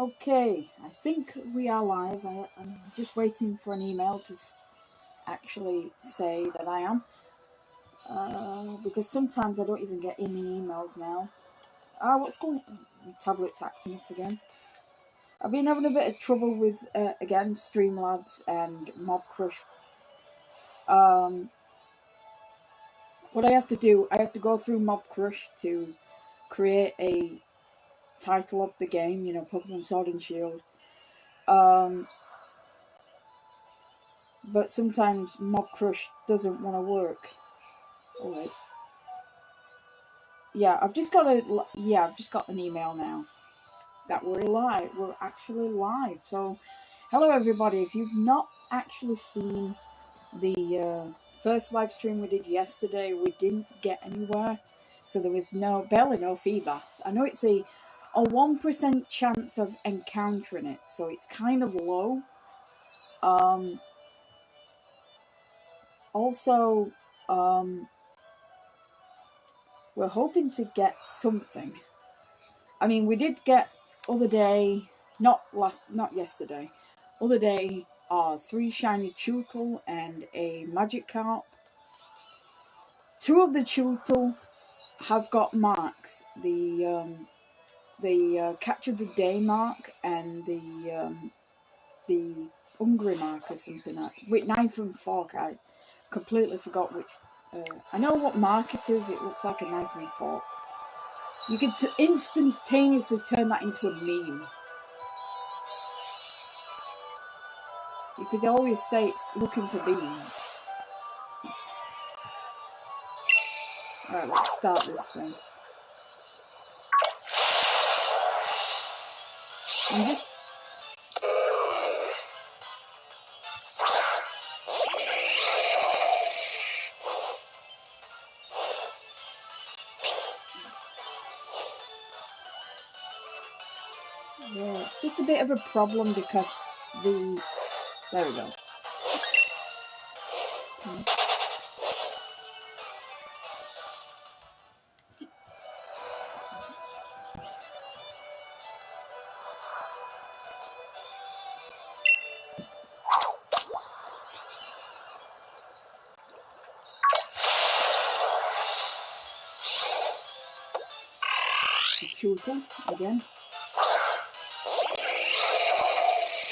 Okay, I think we are live. I'm just waiting for an email to actually say that I am. Because sometimes I don't even get any emails now. What's going on? My tablet's acting up again. I've been having a bit of trouble with, again, Streamlabs and Mob Crush. What I have to do, I have to go through Mob Crush to create a title of the game, Pokemon Sword and Shield. But sometimes Mob Crush doesn't want to work. Oh wait. Yeah, I've just got an email now that we're live. We're actually live. So, hello everybody. If you've not actually seen the first live stream we did yesterday, we didn't get anywhere. So there was barely no Feebas. I know it's a 1% chance of encountering it, so it's kind of low. Also, we're hoping to get something. I mean, we did get other day, not yesterday, other day, 3 shiny Chewtle and a Magikarp. 2 of the Chewtle have got marks. The Catch of the Day mark and the Hungry mark or something like that. With knife and fork, I completely forgot which. I know what mark it is. It looks like a knife and fork. You could instantaneously turn that into a meme. You could always say it's looking for beans. Alright, let's start this thing. Yeah, it's just a bit of a problem because there we go. Chewtle again.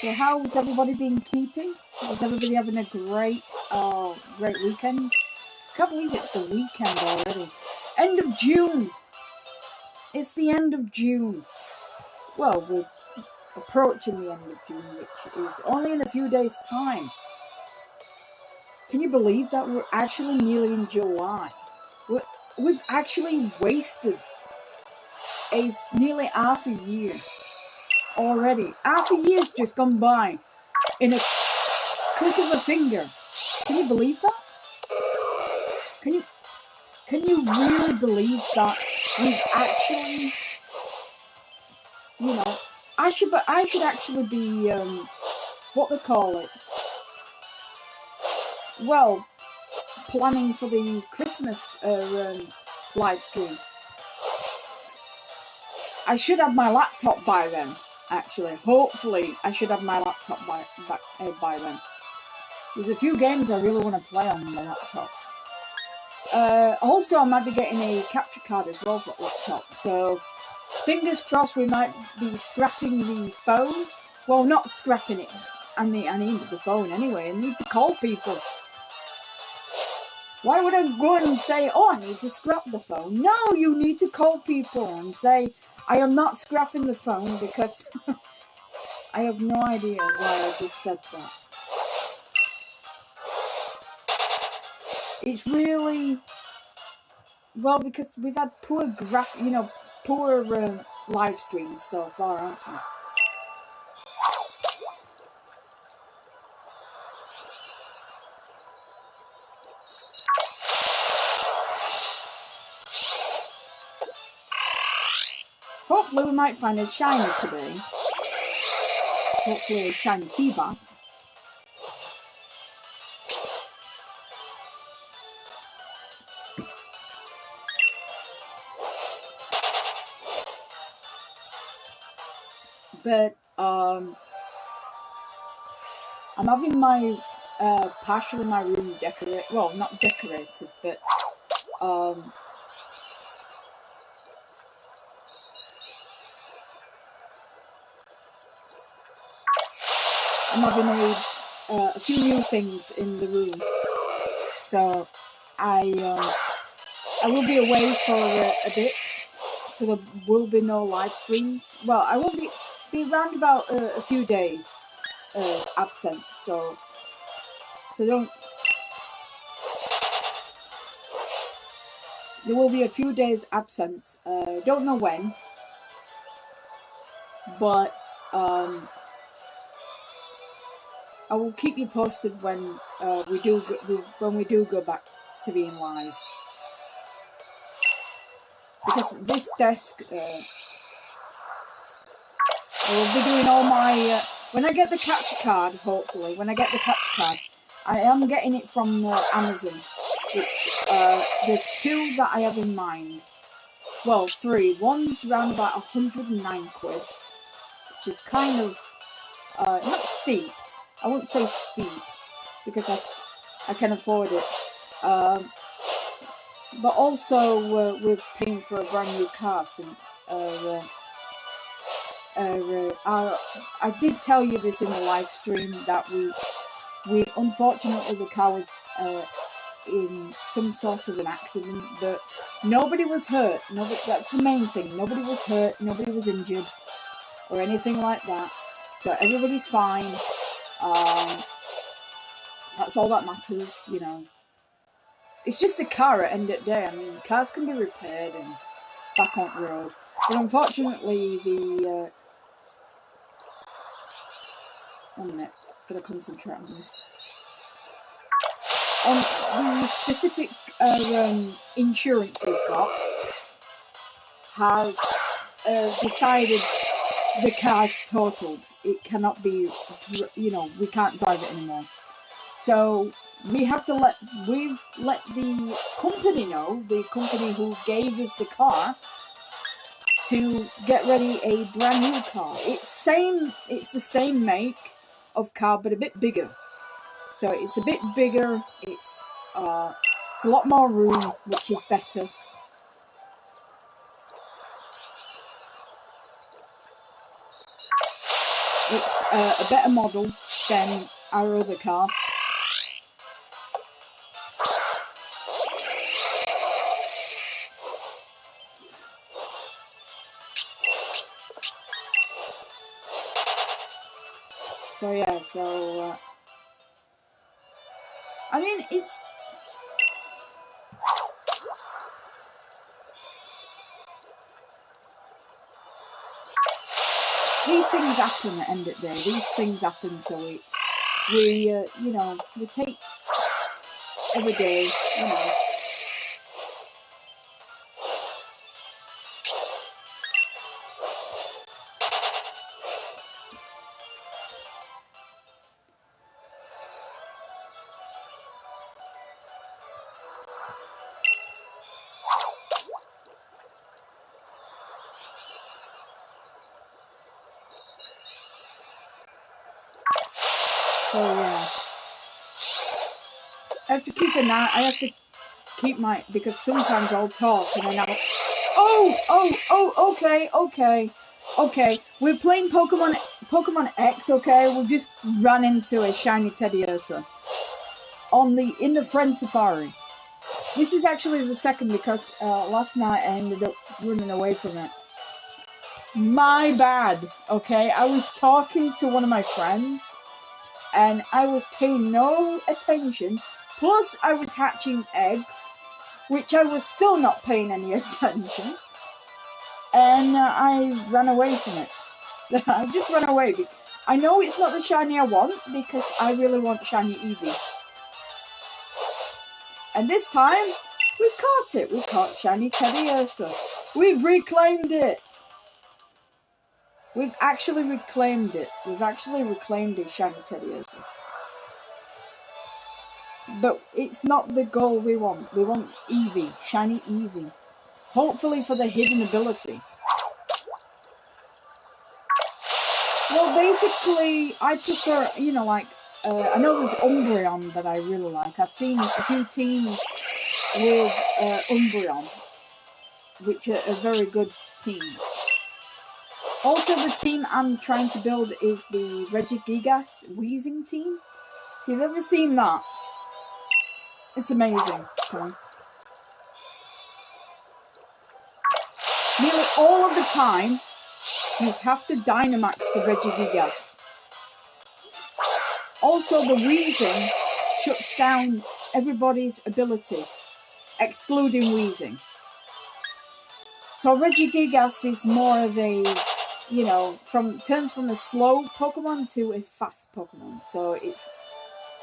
So how's everybody been keeping? Is everybody having a great weekend? Can't believe it's the weekend already. End of June! It's the end of June. Well, we're approaching the end of June, which is only in a few days' time. Can you believe that we're actually nearly in July? We've actually wasted nearly half a year already. Half a year's just gone by in a click of a finger. Can you believe that? Can you really believe that we've actually, I should actually be what they call it? Well, planning for the Christmas live stream. I should have my laptop by then, actually. Hopefully, I should have my laptop by then. There's a few games I really want to play on my laptop. Also, I might be getting a capture card as well for laptop. So, fingers crossed we might be scrapping the phone. Well, not scrapping it. I need the phone anyway. I need to call people. Why would I go and say, I need to scrap the phone? No, you need to call people and say, I am not scrapping the phone because I have no idea why I just said that. It's really, well, because we've had poor live streams so far, haven't we? Hopefully we might find a shiny today. Hopefully a shiny Feebas. But I'm having my partially my room decorated. Well, not decorated, but I'm having a few new things in the room. So I will be away for a bit, so there will be no live streams. Well, I will be around about a few days absent. So don't. There will be a few days absent. Don't know when, but I will keep you posted when we do go back to being live. Because this desk, I will be doing all my when I get the capture card. Hopefully, when I get the capture card, I am getting it from Amazon. Which there's 2 that I have in mind. Well, 3. One's around about 109 quid, which is kind of not steep. I wouldn't say steep because I can afford it. But also we're paying for a brand new car since I did tell you this in the live stream that we unfortunately the car was in some sort of an accident, but nobody was hurt. That's the main thing. Nobody was hurt, nobody was injured or anything like that. So everybody's fine. That's all that matters, you know. It's just a car at the end of the day. I mean, cars can be repaired and back on the road. But unfortunately, the... 1 minute, gotta concentrate on this. The specific insurance we've got has decided the car's totaled. It cannot be, you know, we can't drive it anymore. So we have to we've let the company know, the company who gave us the car, to get ready a brand new car. It's the same make of car, but a bit bigger. So it's a bit bigger. It's a lot more room, which is better. It's a better model than our other car. So yeah, I mean, it's... These things happen at the end of the day. These things happen, so we you know, we take every day, you know. So yeah, I have to keep an eye. I have to keep my, because sometimes I'll talk and then okay. We're playing Pokemon X. Okay, we just ran into a shiny Teddiursa in the Friend Safari. This is actually the second because last night I ended up running away from it. My bad. Okay, I was talking to one of my friends. And I was paying no attention. Plus, I was hatching eggs, which I was still not paying any attention. And I ran away from it. I just ran away. I know it's not the shiny I want, because I really want shiny Eevee. And this time, we caught it. We caught shiny Teddiursa. We've reclaimed it. We've actually reclaimed it. We've actually reclaimed a shiny Teddiursa. But it's not the goal we want. We want Eevee. Shiny Eevee. Hopefully for the hidden ability. Well, basically, I prefer, you know, like, I know there's Umbreon that I really like. I've seen a few teams with Umbreon, which are very good teams. Also, the team I'm trying to build is the Regigigas Wheezing team. If you've ever seen that, it's amazing. Okay. Nearly all of the time, you have to Dynamax the Regigigas. Also, the Wheezing shuts down everybody's ability, excluding Wheezing. So Regigigas is more of a, you know, turns from a slow Pokemon to a fast Pokemon. So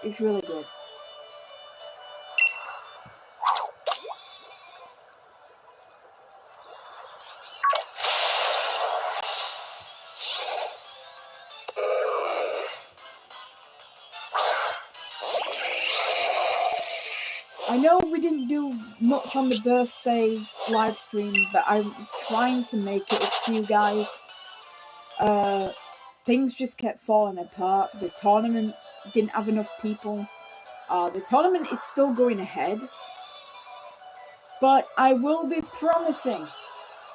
it's really good. I know we didn't do much on the birthday live stream, but I'm trying to make it up to you guys. Things just kept falling apart. The tournament didn't have enough people. The tournament is still going ahead, but I will be promising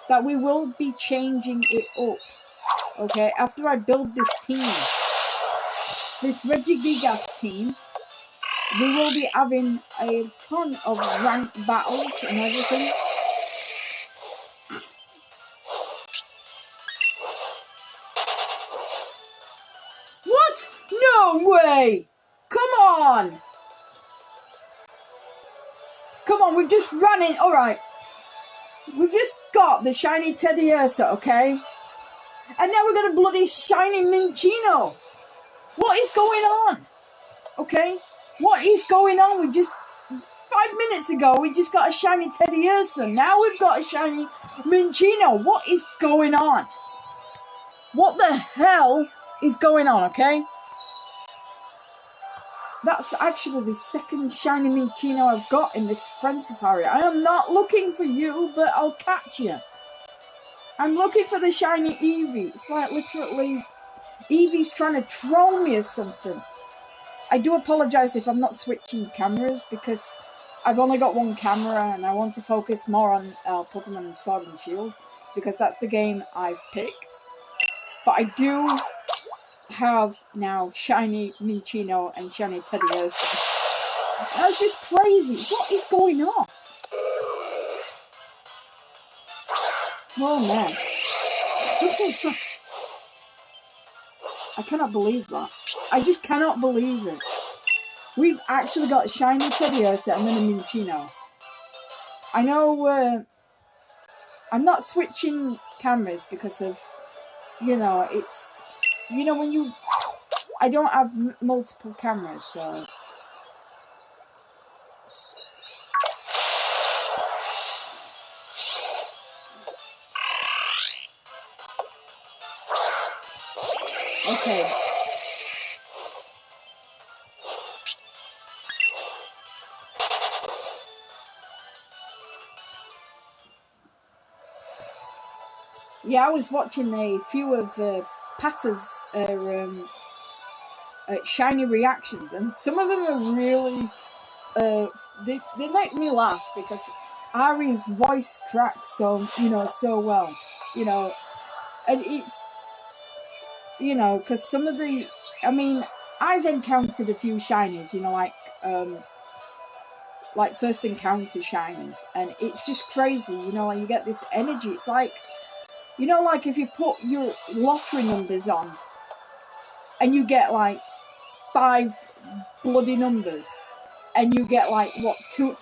that we will be changing it up. Okay, after I build this team, this Regigigas team, we will be having a ton of ranked battles and everything. What? No way! Come on! Come on, we've just ran in. Alright. We've just got the shiny Teddiursa, okay? And now we're gonna bloody shiny Minccino. What is going on? Okay? What is going on? We just 5 minutes ago we just got a shiny Teddiursa. Now we've got a shiny Minccino. What is going on? What the hell is going on, okay? That's actually the second shiny Minccino I've got in this friend safari. I am not looking for you, but I'll catch you. I'm looking for the shiny Eevee. It's like literally Eevee's trying to troll me or something. I do apologise if I'm not switching cameras because I've only got one camera and I want to focus more on Pokemon Sword and Shield because that's the game I've picked. But I do have now shiny Minccino and shiny Teddiursa. That's just crazy. What is going on? Oh man. I cannot believe that. I just cannot believe it. We've actually got a shiny Teddiursa and then a Minccino. I know I'm not switching cameras because of, you know, it's, you know, when you, I don't have multiple cameras, so. Okay. Yeah, I was watching a few of Patter's shiny reactions, and some of them are really, they make me laugh because Ari's voice cracks so, you know, so well, you know, and it's, you know, because some of the, I mean, I've encountered a few shinies, you know, like first encounter shinies, and it's just crazy, you know, and you get this energy. It's like, you know, like if you put your lottery numbers on and you get like 5 bloody numbers and you get like, what, 2...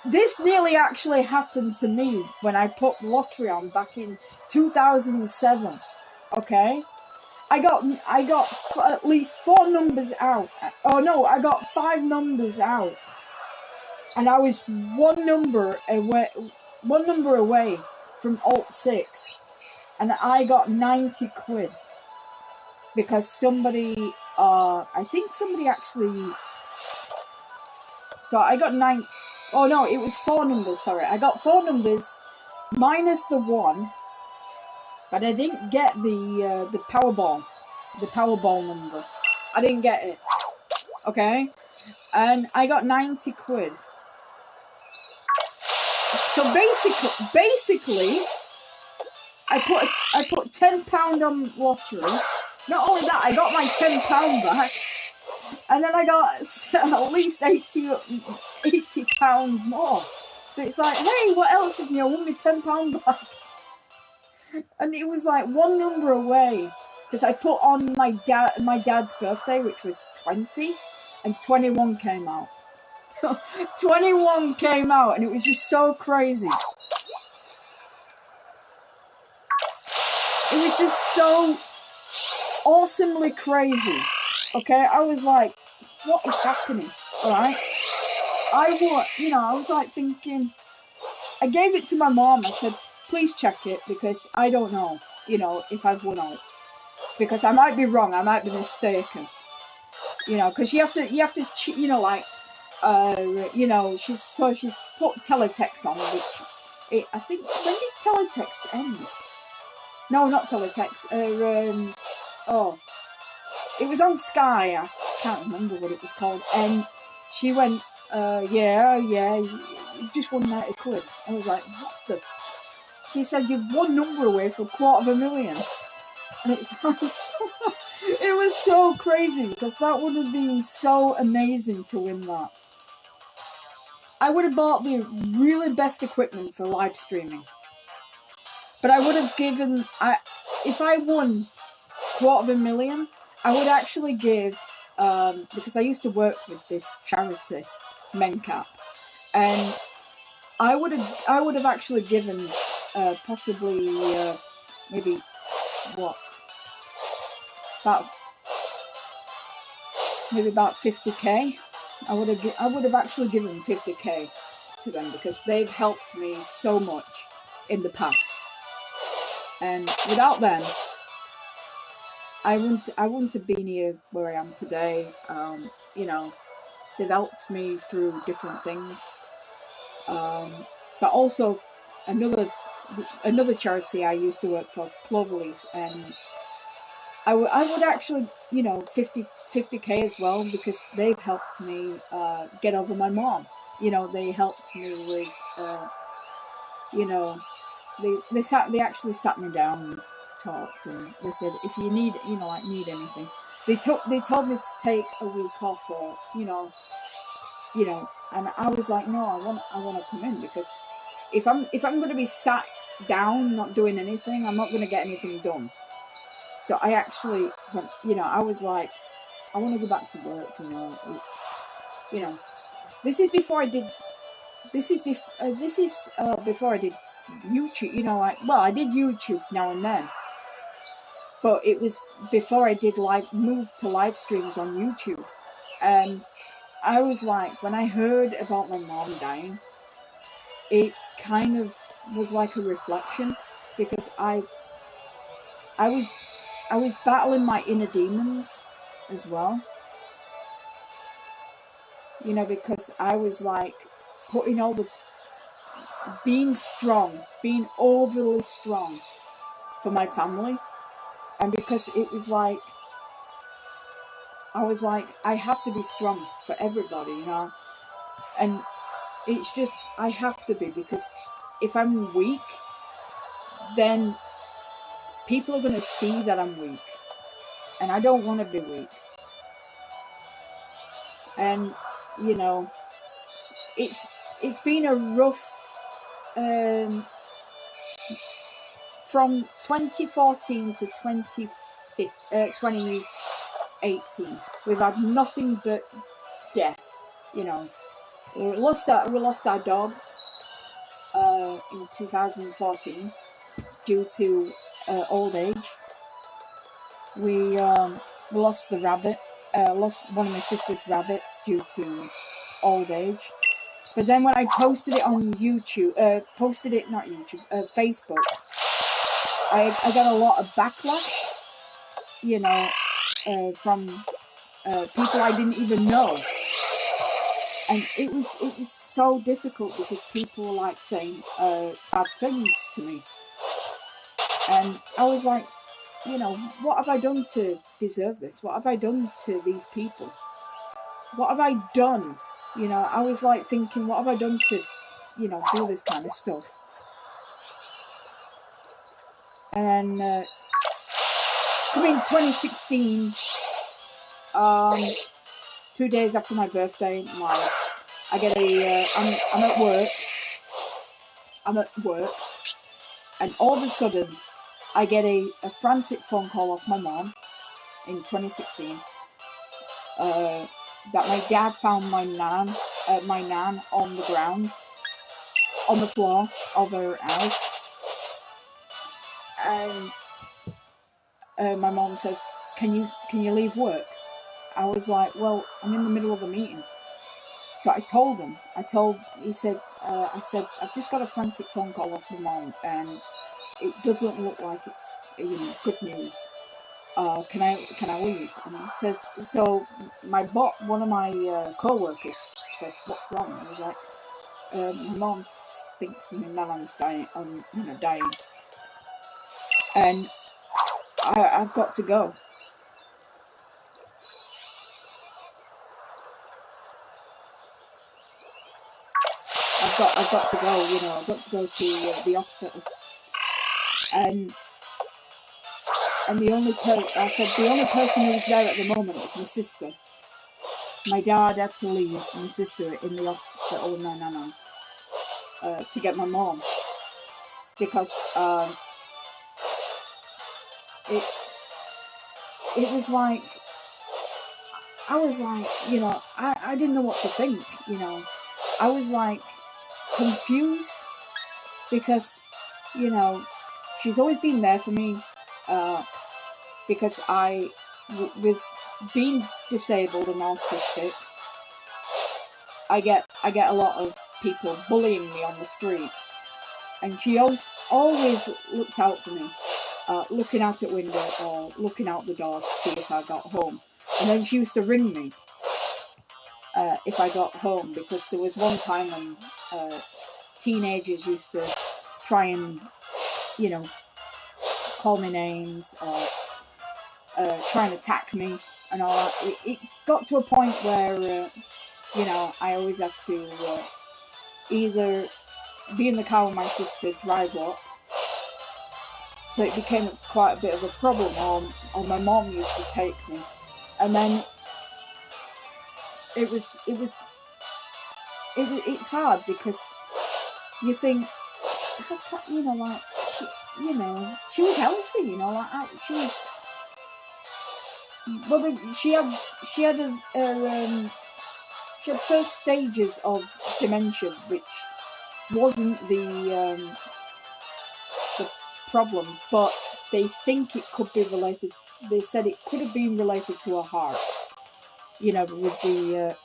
This nearly actually happened to me when I put lottery on back in 2007, okay? I got at least 4 numbers out. Oh no, I got 5 numbers out. And I was one number away from Alt 6, and I got 90 quid because somebody, I think somebody actually, so I got 9, oh no, it was 4 numbers, sorry, I got 4 numbers minus the 1, but I didn't get the Powerball number. I didn't get it. Okay, and I got 90 quid. So basically, I put £10 on lottery. Not only that, I got my £10 back, and then I got at least £80 more. So it's like, hey, what else have you won me £10 back? And it was like one number away, because I put on my dad's birthday, which was 20, and 21 came out. 21 came out, and it was just so crazy. It was just so awesomely crazy. Okay, I was like, what is happening? Alright? I was like thinking, I gave it to my mom. I said, please check it, because I don't know, if I've won out. Because I might be wrong, I might be mistaken. Because you have to, like, she's put teletext on, which, I think, when did teletext end? No, not teletext, it was on Sky, I can't remember what it was called, and she went, yeah, you just won 90 quid. I was like, what the? She said, you're one number away for $250,000. And it's like, it was so crazy, because that would have been so amazing to win that. I would have bought the really best equipment for live streaming. But I would have given, if I won $250,000, I would actually give, because I used to work with this charity, MenCap, and I would have actually given possibly maybe about 50k. I would have actually given 50k to them, because they've helped me so much in the past, and without them, I wouldn't have been here where I am today. They've helped me through different things. But also another charity I used to work for, Cloverleaf, and I would actually, 50k as well, because they've helped me get over my mom. They helped me with, they actually sat me down and talked, and they said, if you need, need anything, they told me to take a week off, or and I was like, no, I want to come in, because if I'm going to be sat down not doing anything, I'm not going to get anything done. So I actually, I was like, I want to go back to work. This is before I did. This is before I did YouTube. I did YouTube now and then, but it was before I did move to live streams on YouTube. And I was like, when I heard about my mom dying, it kind of was like a reflection, because I was battling my inner demons as well. Because I was like putting being strong, being overly strong for my family. And because it was like, I was like, I have to be strong for everybody, And it's just, I have to be, because if I'm weak, then people are going to see that I'm weak. And I don't want to be weak. And, it's been a rough, from 2014 to 2018, we've had nothing but death. We lost our dog in 2014 due to old age. We lost the rabbit. Lost one of my sister's rabbits due to old age. But then when I posted it on YouTube, Facebook, I got a lot of backlash, from people I didn't even know. And it was so difficult, because people were like saying bad things to me. And I was like, you know, what have I done to deserve this? What have I done to these people? What have I done? You know, I was like thinking, what have I done to, you know, do this kind of stuff? And then, coming 2016, 2 days after my birthday, I get I'm at work, and all of a sudden, I get a frantic phone call off my mom in 2016, that my dad found my nan on the ground, on the floor of her house. And my mom says, can you leave work? I was like, well, I'm in the middle of a meeting. So I told him, he said, I said, I've just got a frantic phone call off my mom, and it doesn't look like it's, you know, good news. Can I leave? And he says, so one of my co-workers said, what's wrong? And I was like, my mom thinks my nan's dying, dying. And I've got to go. I've got to go, you know, I've got to go to the hospital. And the only person who was there at the moment was my sister. My dad had to leave my sister in the hospital with my nana to get my mom, because it was like, I was like, you know, I didn't know what to think, you know. I was like confused, because, you know, she's always been there for me, because with being disabled and autistic, I get a lot of people bullying me on the street, and she always looked out for me, looking out at window or looking out the door to see if I got home. And then she used to ring me if I got home, because there was one time when teenagers used to try and, you know, call me names or try and attack me and all that. It got to a point where, you know, I always had to either be in the car with my sister, drive up, so it became quite a bit of a problem, or my mom used to take me. And then it's hard, because you think, you know, like, she was healthy, you know, like, she was, well, she had first stages of dementia, which wasn't the problem, but they think it could be related. They said it could have been related to her heart, you know, with the,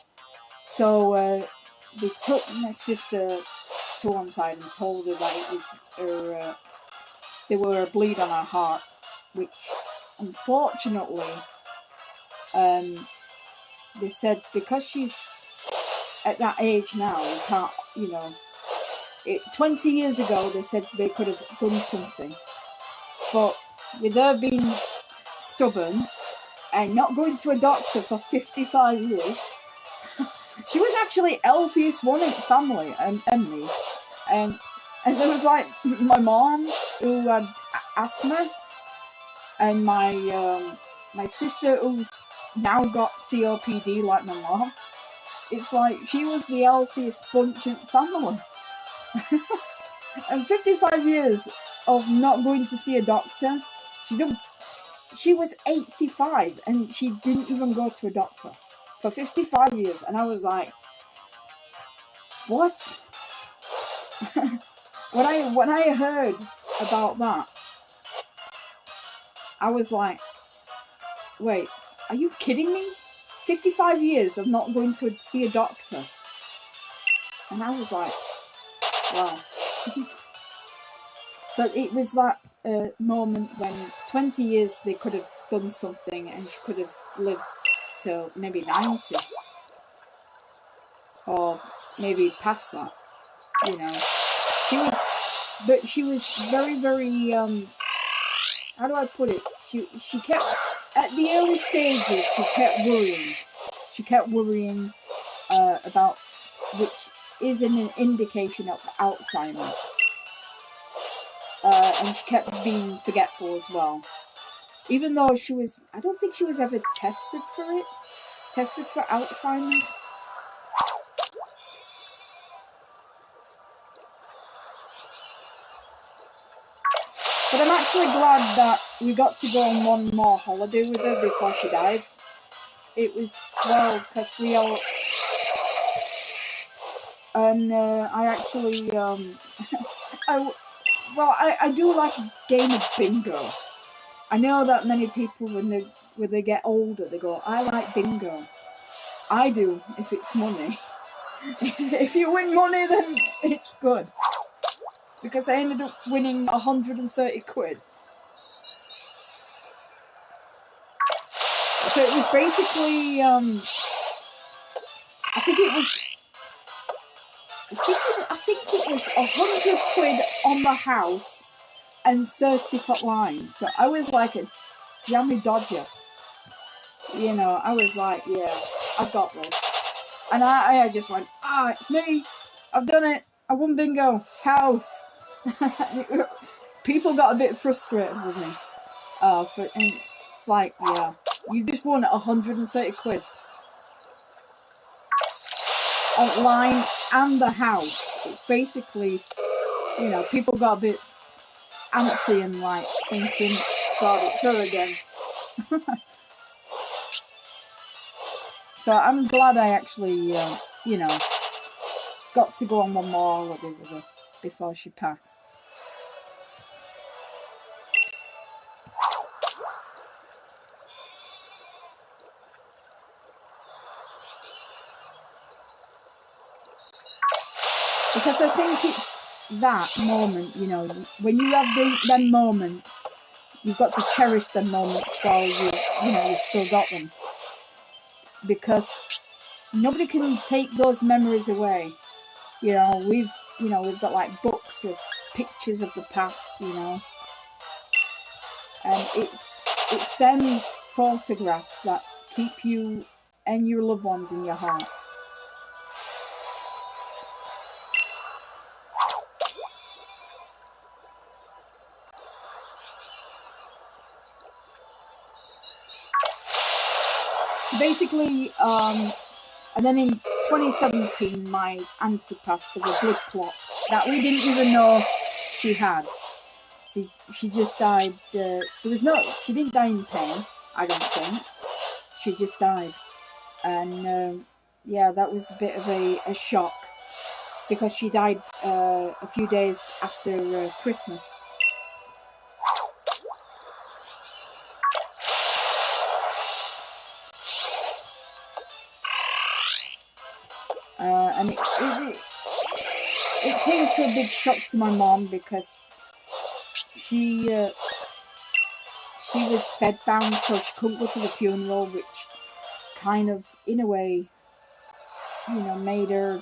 so they took my sister to one side and told her that it was her, there were a bleed on her heart, which unfortunately, they said because she's at that age now, you can't, you know, 20 years ago they said they could have done something, but with her being stubborn and not going to a doctor for 55 years, she was actually healthiest one in the family, and me, and there was like my mom who had asthma, and my sister who's now got COPD like my mom. It's like she was the healthiest bunch in the family. And 55 years of not going to see a doctor. She was 85 and she didn't even go to a doctor for 55 years. And I was like, what? When I heard about that, I was like, wait, are you kidding me? 55 years of not going to see a doctor. And I was like, wow. But it was that moment when 20 years they could have done something and she could have lived till maybe 90. Or maybe past that, you know. She was very, very how do I put it? She kept, at the early stages, she kept worrying. She kept worrying about, which is an indication of Alzheimer's. And she kept being forgetful as well. Even though she was, I don't think she was ever tested for it. Tested for Alzheimer's. But I'm actually glad that we got to go on one more holiday with her before she died. It was, well, because we all... And I actually, I do like a game of bingo. I know that many people, when they get older, they go, I like bingo. I do, if it's money. If you win money, then it's good. Because I ended up winning 130 quid. So it was basically, I think it was 100 quid on the house and 30-foot line. So I was like a jammy dodger. You know, I was like, yeah, I've got this. And I just went, it's me. I've done it. I won bingo. House. People got a bit frustrated with me. And it's like, yeah, you just won 130 quid. On line and the house. It's basically, you know, people got a bit antsy and like thinking, God, it's her again. So I'm glad I actually, you know, got to go on one more holiday with her before she passed. Because I think it's that moment, you know, when you have them moments, you've got to cherish them moments while you've still got them. Because nobody can take those memories away. You know, we've got like books of pictures of the past, you know. And it's them photographs that keep you and your loved ones in your heart. So basically, and then in 2017, my auntie passed of a blood clot that we didn't even know she had. She just died. She didn't die in pain, I don't think. She just died. And yeah, that was a bit of a shock. Because she died a few days after Christmas. And it came to a big shock to my mom because she was bedbound, so she couldn't go to the funeral, which kind of, in a way, you know, made her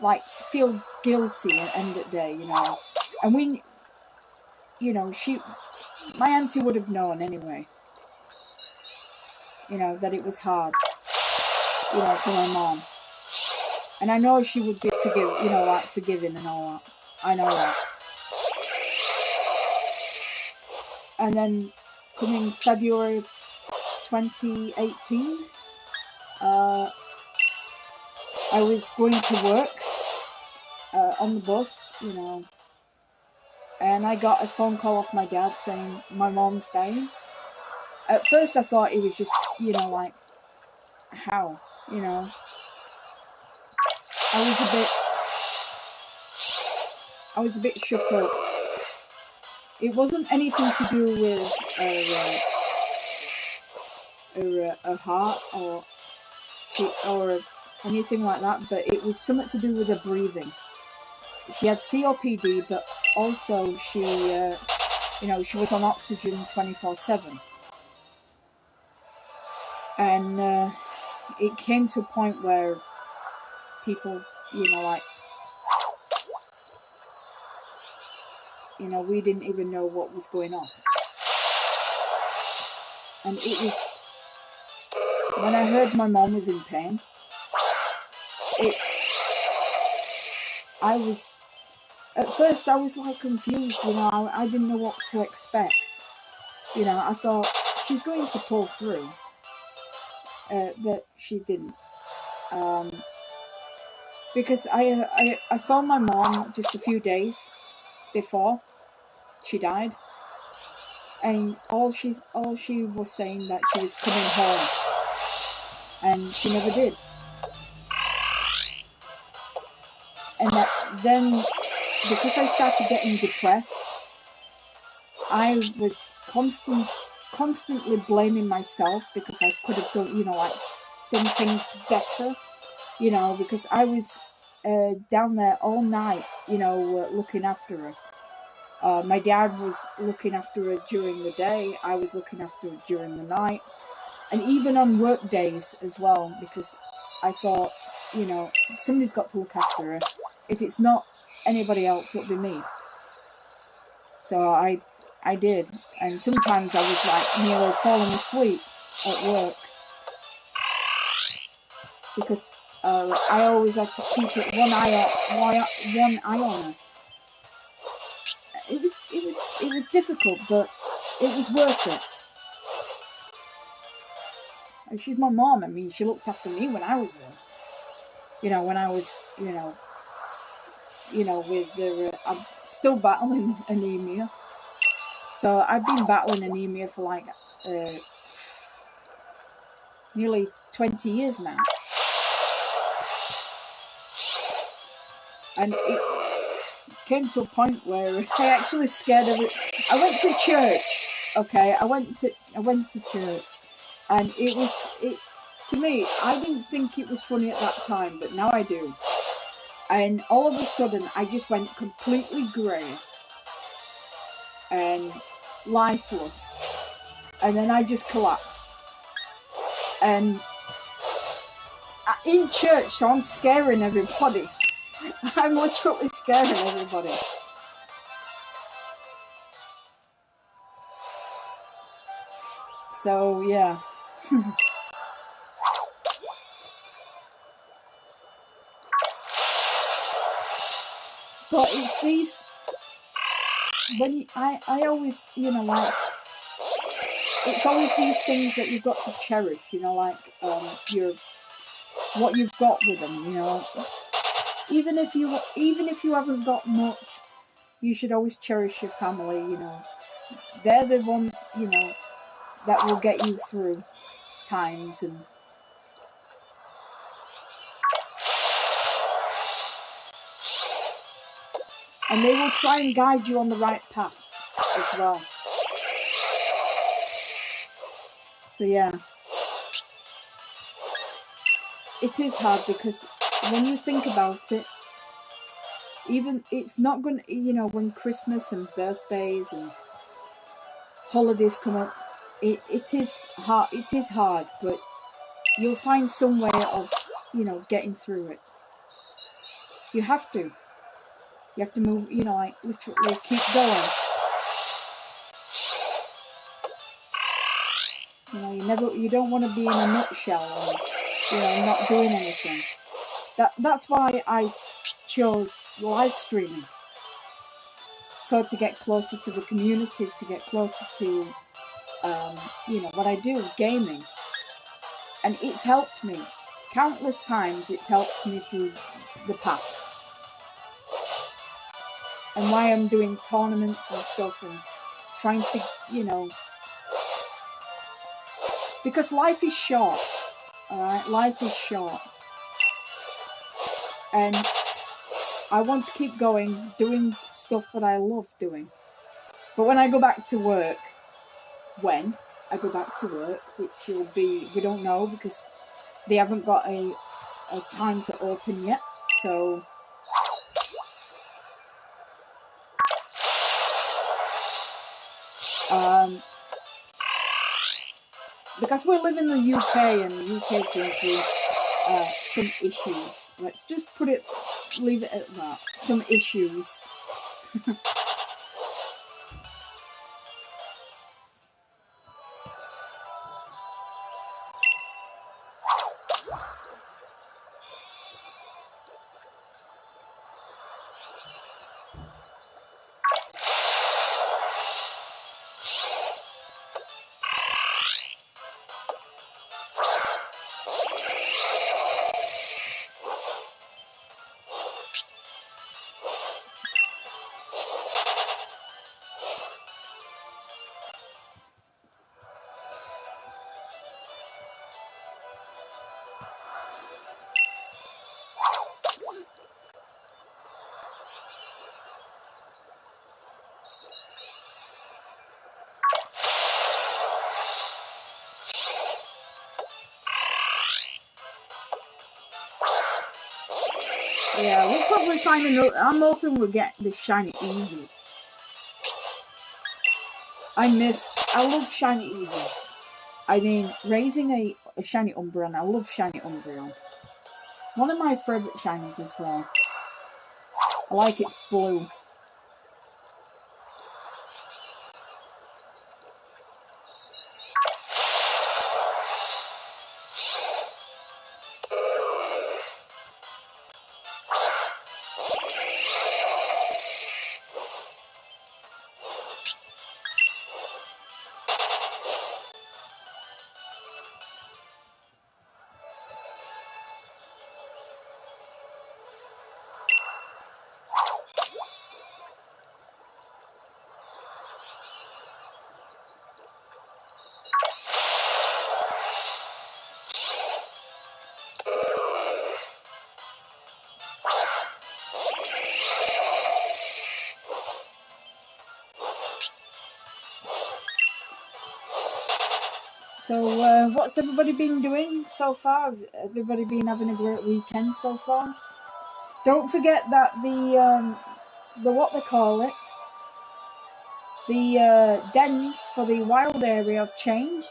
like feel guilty at the end of the day, you know. And we, you know, my auntie would have known anyway, you know, that it was hard, you know, for my mom. And I know she would be forgiving and all that. I know that. And then coming February 2018, I was going to work on the bus, you know, and I got a phone call off my dad saying my mom's dying. At first I thought he was just, you know, like, how, you know. I was a bit shook up. It wasn't anything to do with her heart or anything like that, but it was something to do with her breathing. She had COPD, but also she, you know, she was on oxygen 24/7. And it came to a point where people, you know, like, you know, we didn't even know what was going on. And it was, when I heard my mom was in pain, at first I was like confused, you know, I didn't know what to expect. You know, I thought she's going to pull through, but she didn't. Because I phoned my mom just a few days before she died, and all she was saying that she was coming home, and she never did. And then, because I started getting depressed, I was constantly blaming myself because I could have done, you know, like done things better, you know, because I was down there all night, you know, looking after her. My dad was looking after her during the day. I was looking after her during the night, and even on work days as well, because I thought, you know, somebody's got to look after her. If it's not anybody else, it'll be me. So I did, and sometimes I was like nearly falling asleep at work because I always had to keep it one eye on her. It was difficult, but it was worth it. And she's my mom. I mean, she looked after me when I was there. You know, when I was, you know, with the, I'm still battling anemia. So I've been battling anemia for like nearly 20 years now. And it came to a point where I actually scared of it. I went to church, okay? I went to church, and to me, I didn't think it was funny at that time, but now I do. And all of a sudden, I just went completely grey and lifeless, and then I just collapsed. And in church, so I'm scaring everybody. I'm literally scaring everybody. So yeah. But it's these, when I always, you know, like, it's always these things that you've got to cherish, you know, like what you've got with them, you know. Even if you haven't got much, you should always cherish your family, you know. They're the ones, you know, that will get you through times, and they will try and guide you on the right path as well. So yeah, it is hard because when you think about it, even it's not going to, you know, when Christmas and birthdays and holidays come up, it is hard, but you'll find some way of, you know, getting through it. You have to move, you know, like literally keep going. You know, you don't want to be in a nutshell and, you know, not doing anything. That's why I chose live streaming. So to get closer to the community, to get closer to, you know, what I do, gaming. And it's helped me. Countless times it's helped me through the past. And why I'm doing tournaments and stuff and trying to, you know, because life is short, alright? Life is short. And I want to keep going, doing stuff that I love doing. But when I go back to work, which will be, we don't know, because they haven't got a time to open yet, so because we live in the UK and the UK is going through some issues. Let's just leave it at that. Some issues. Yeah, we'll probably find another. I'm hoping we'll get the shiny Eevee. I love shiny Eevee. I mean, raising a shiny Umbreon. I love shiny Umbreon. It's one of my favourite shinies as well. I like its blue. So, what's everybody been doing so far? Has everybody been having a great weekend so far? Don't forget that the what they call it, the dens for the wild area have changed,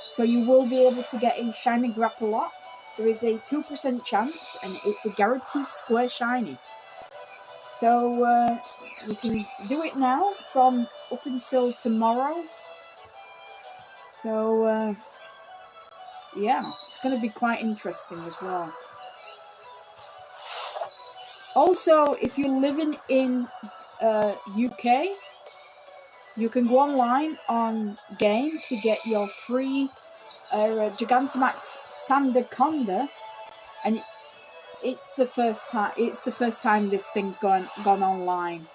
so you will be able to get a shiny Grappalot. There is a 2% chance, and it's a guaranteed square shiny. So you can do it now from up until tomorrow. So yeah, it's going to be quite interesting as well. Also, if you're living in UK, you can go online on game to get your free Gigantamax Sandaconda, and it's the first time. It's the first time this thing's gone online.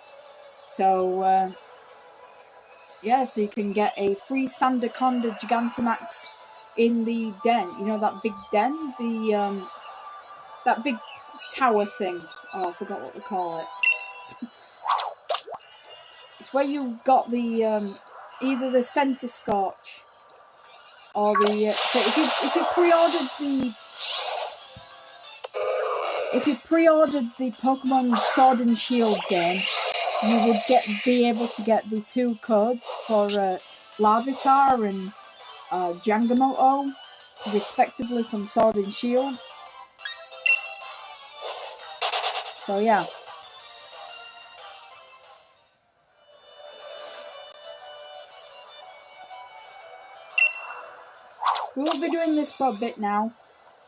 So yeah, so you can get a free Sandaconda Gigantamax in the den. You know that big den, the that big tower thing. Oh, I forgot what they call it. It's where you got the either the Center Scorch or the. So if you pre-ordered the Pokemon Sword and Shield game, you would be able to get the 2 codes for Larvitar and Jangamoto, respectively, from Sword and Shield. So yeah. We will be doing this for a bit now,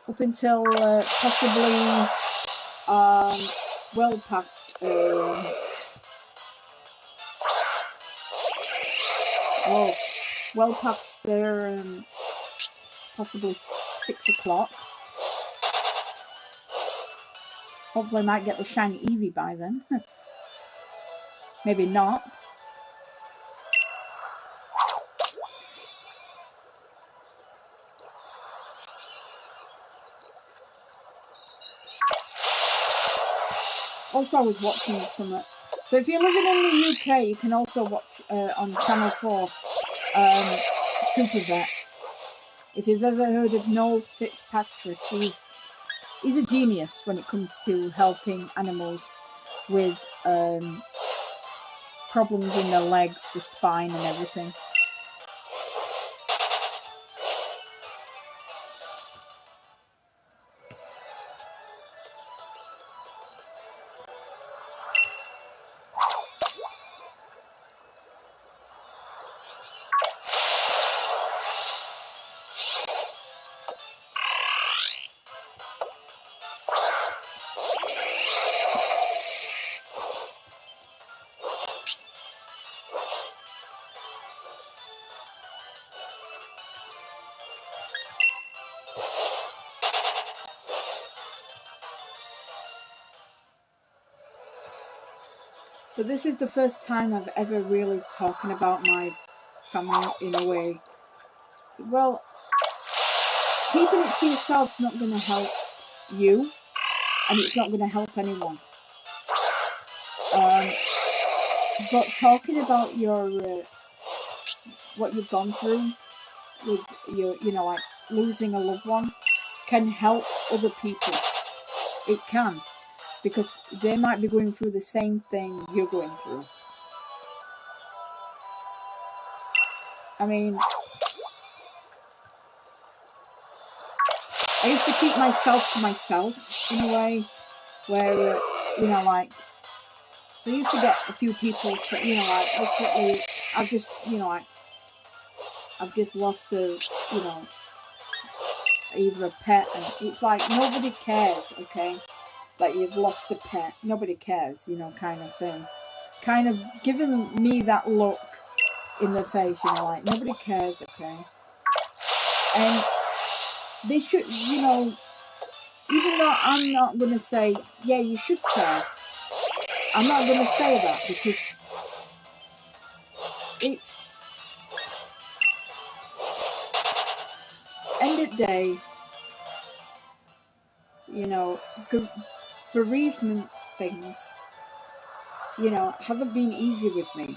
up until possibly well past possibly 6 o'clock. Hopefully I might get the shiny Eevee by then. Maybe not. Also, I was watching something. So if you're living in the UK, you can also watch on Channel 4 Super Vet. If you've ever heard of Noel Fitzpatrick, he's a genius when it comes to helping animals with problems in their legs, the spine and everything. But this is the first time I've ever really talking about my family in a way. Well, keeping it to yourself is not going to help you, and it's not going to help anyone. But talking about your what you've gone through with your, like losing a loved one, can help other people. It can. because they might be going through the same thing you're going through. I mean, I used to keep myself to myself in a way where, you know, like, so I used to get a few people to, you know, like, literally, I've just, you know, like, I've just lost a, you know, either a pet, and it's like, nobody cares, okay, that you've lost a pet. Nobody cares, you know, kind of thing. Kind of giving me that look in the face, you know, like, nobody cares, okay. And they should, you know, even though I'm not going to say, yeah, you should care, I'm not going to say that, because it's, end of the day, you know, bereavement things, you know, haven't been easy with me.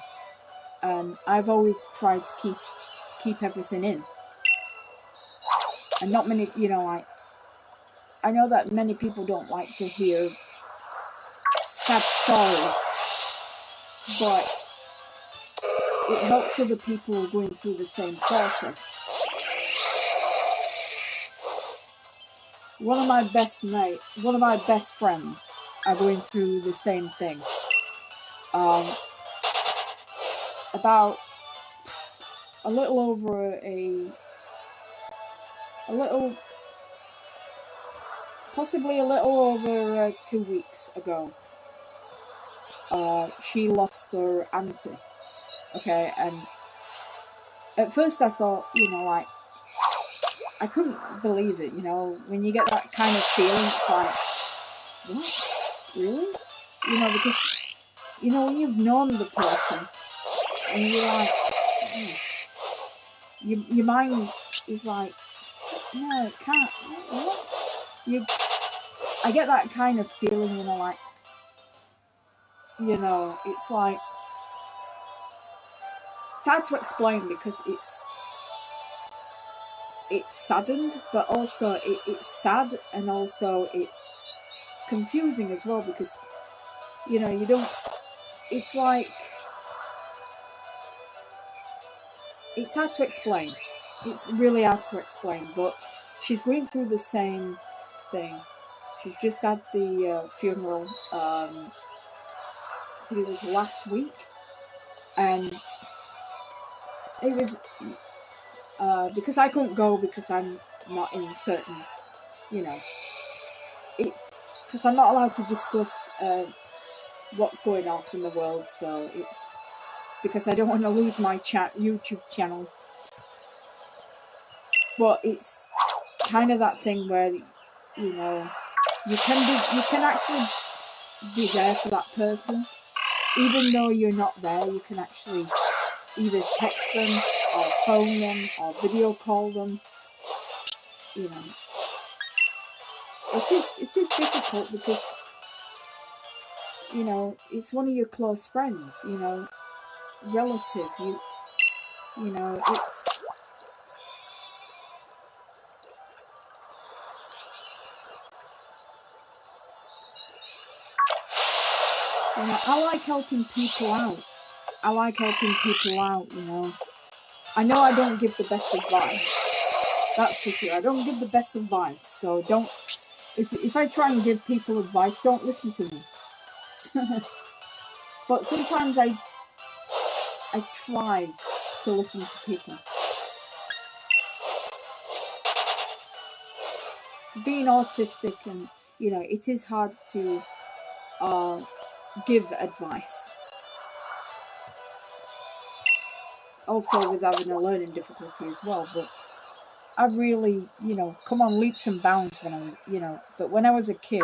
I've always tried to keep everything in. And not many, you know, like, I know that many people don't like to hear sad stories, but it helps other people going through the same process. One of my best friends are going through the same thing. About a little over possibly a little over 2 weeks ago, she lost her auntie. Okay, and at first I thought, you know, like, I couldn't believe it, you know, when you get that kind of feeling, it's like, what? Really? You know, because, you know, when you've known the person, and you're like, your mind is like, no, it can't, what? I get that kind of feeling, you know, like, you know, it's like, it's hard to explain, because it's saddened, but also it's sad, and also it's confusing as well, because, you know, you don't, it's like, it's hard to explain. It's really hard to explain, but she's going through the same thing. She's just had the funeral, I think it was last week, and it was, because I couldn't go because I'm not in certain, you know, it's because I'm not allowed to discuss what's going on in the world, so it's because I don't want to lose my YouTube channel. But it's kind of that thing where, you know, you can actually be there for that person, even though you're not there. You can actually either text them or phone them or video call them. You know, it is difficult, because, you know, it's one of your close friends, you know, relative. You know, it's, you know, I like helping people out. You know. I know I don't give the best advice. That's for sure. I don't give the best advice. So don't, if I try and give people advice, don't listen to me. But sometimes I try to listen to people. Being autistic, and, you know, it is hard to give advice. Also with having a learning difficulty as well, but I really, you know, come on leaps and bounds when I was, you know, but when I was a kid,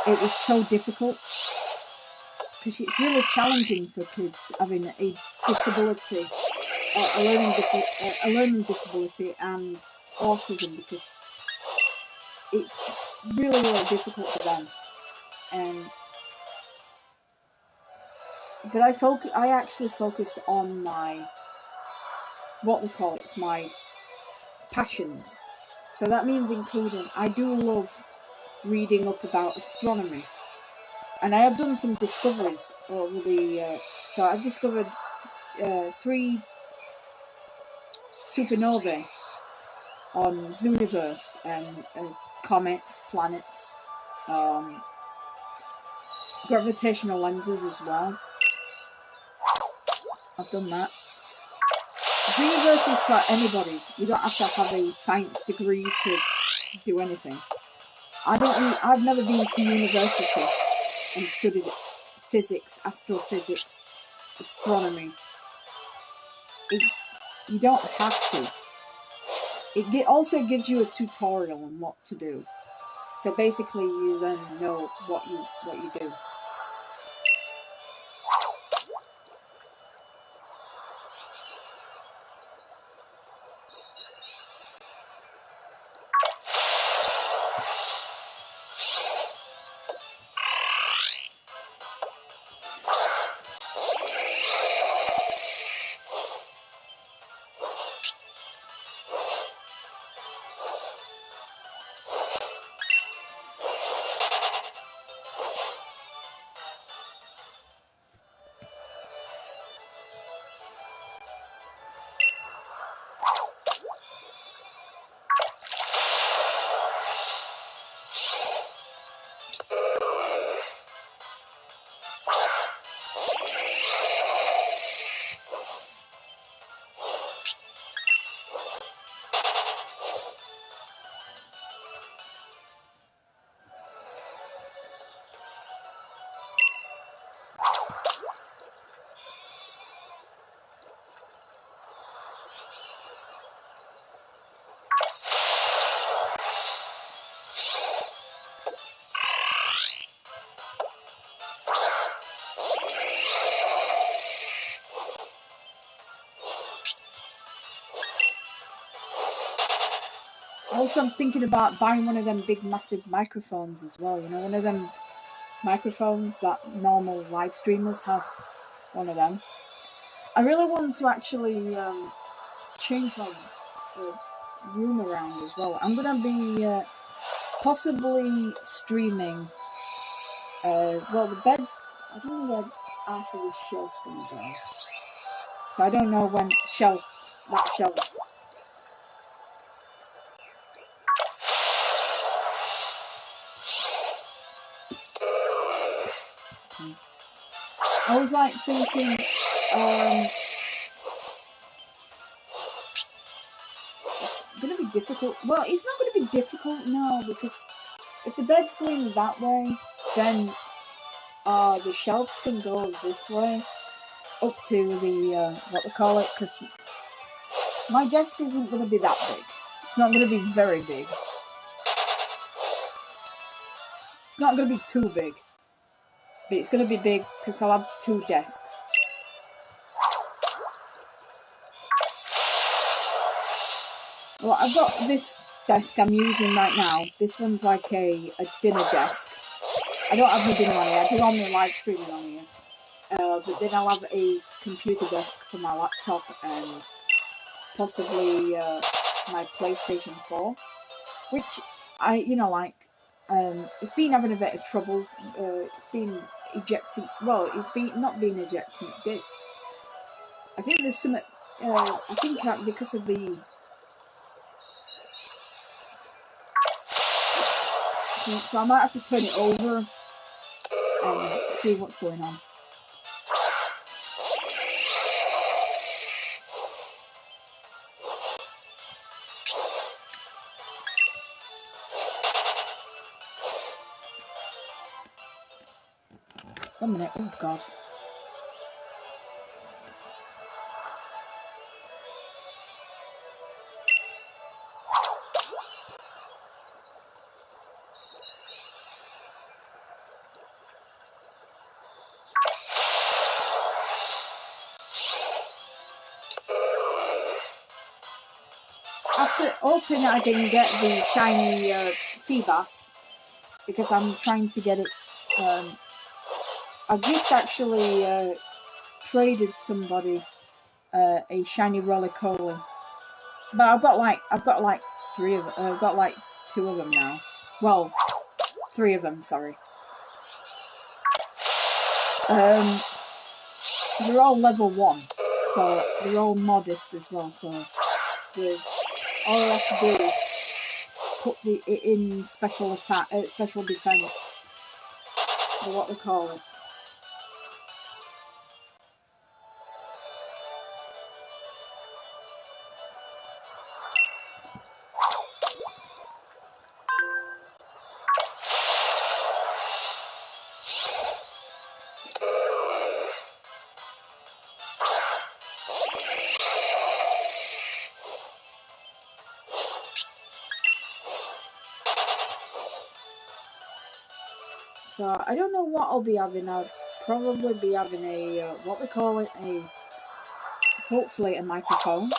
it was so difficult, because it's really challenging for kids having a disability, a learning disability and autism, because it's really, really difficult for them. But I actually focused on my, what we call it, my passions. So that means including, I do love reading up about astronomy, and I have done some discoveries over the. So I've discovered 3 supernovae on Zooniverse and comets, planets, gravitational lenses as well. I've done that. Zooniverse is for anybody. You don't have to have a science degree to do anything. I've never been to university and studied physics, astrophysics, astronomy. You don't have to. It also gives you a tutorial on what to do. So basically, you then know what you do. Also, I'm thinking about buying one of them big, massive microphones as well. You know, one of them microphones that normal live streamers have. One of them. I really want to actually change my room around as well. I'm gonna be possibly streaming. Well, the beds. I don't know where half of this shelf's gonna go. So I don't know when that shelf. I was like thinking, gonna be difficult. Well, it's not gonna be difficult now, because if the bed's going that way, then the shelves can go this way up to the what they call it, because my desk isn't gonna be that big. It's not gonna be very big. It's not gonna be too big. But it's going to be big because I'll have 2 desks. Well, I've got this desk I'm using right now. This one's like a dinner desk. I don't have my dinner on here. I do all my live streaming on here. But then I'll have a computer desk for my laptop and possibly my PlayStation 4. Which it's been having a bit of trouble. It's been ejecting. Well, it's been not been ejecting discs. I think there's some. I think because of the. So I might have to turn it over and see what's going on. One minute, oh god. After opening, I didn't get the shiny Feebas because I'm trying to get it. I've just actually traded somebody a shiny Rollicola, but I've got like 3 of them. I've got like 2 of them now. Well, 3 of them, sorry. They're all level 1, so they're all modest as well. So all I have to do is put it in special attack, special defense, or what they call it. So I don't know what I'll be having. I'll probably be having a what we call it, hopefully a microphone.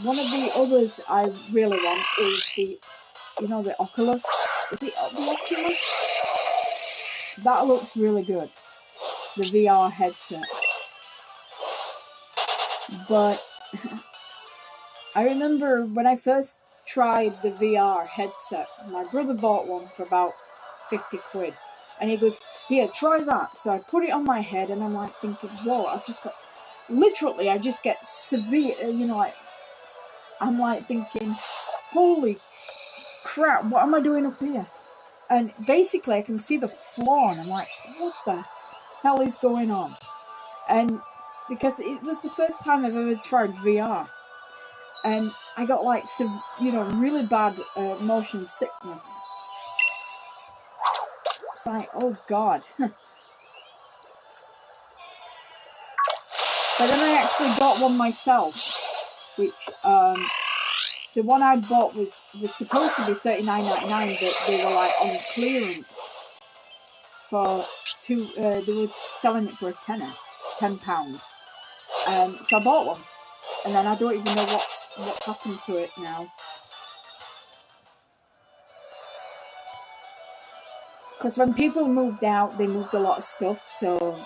One of the others I really want is the, the Oculus. Is it the Oculus? That looks really good. The VR headset. But I remember when I first tried the VR headset, my brother bought one for about 50 quid. And he goes, here, try that. So I put it on my head and I'm like thinking, whoa, I just get severe, I'm like thinking, holy crap, what am I doing up here? And basically I can see the floor and I'm like, what the hell is going on? And because it was the first time I've ever tried VR. And I got like some, really bad motion sickness. It's like, oh God. But then I actually got one myself, which the one I bought was supposed to be $39.99, but they were like on clearance for they were selling it for a tenner, £10. So I bought one, and then I don't even know what's happened to it now. Because when people moved out, they moved a lot of stuff, so...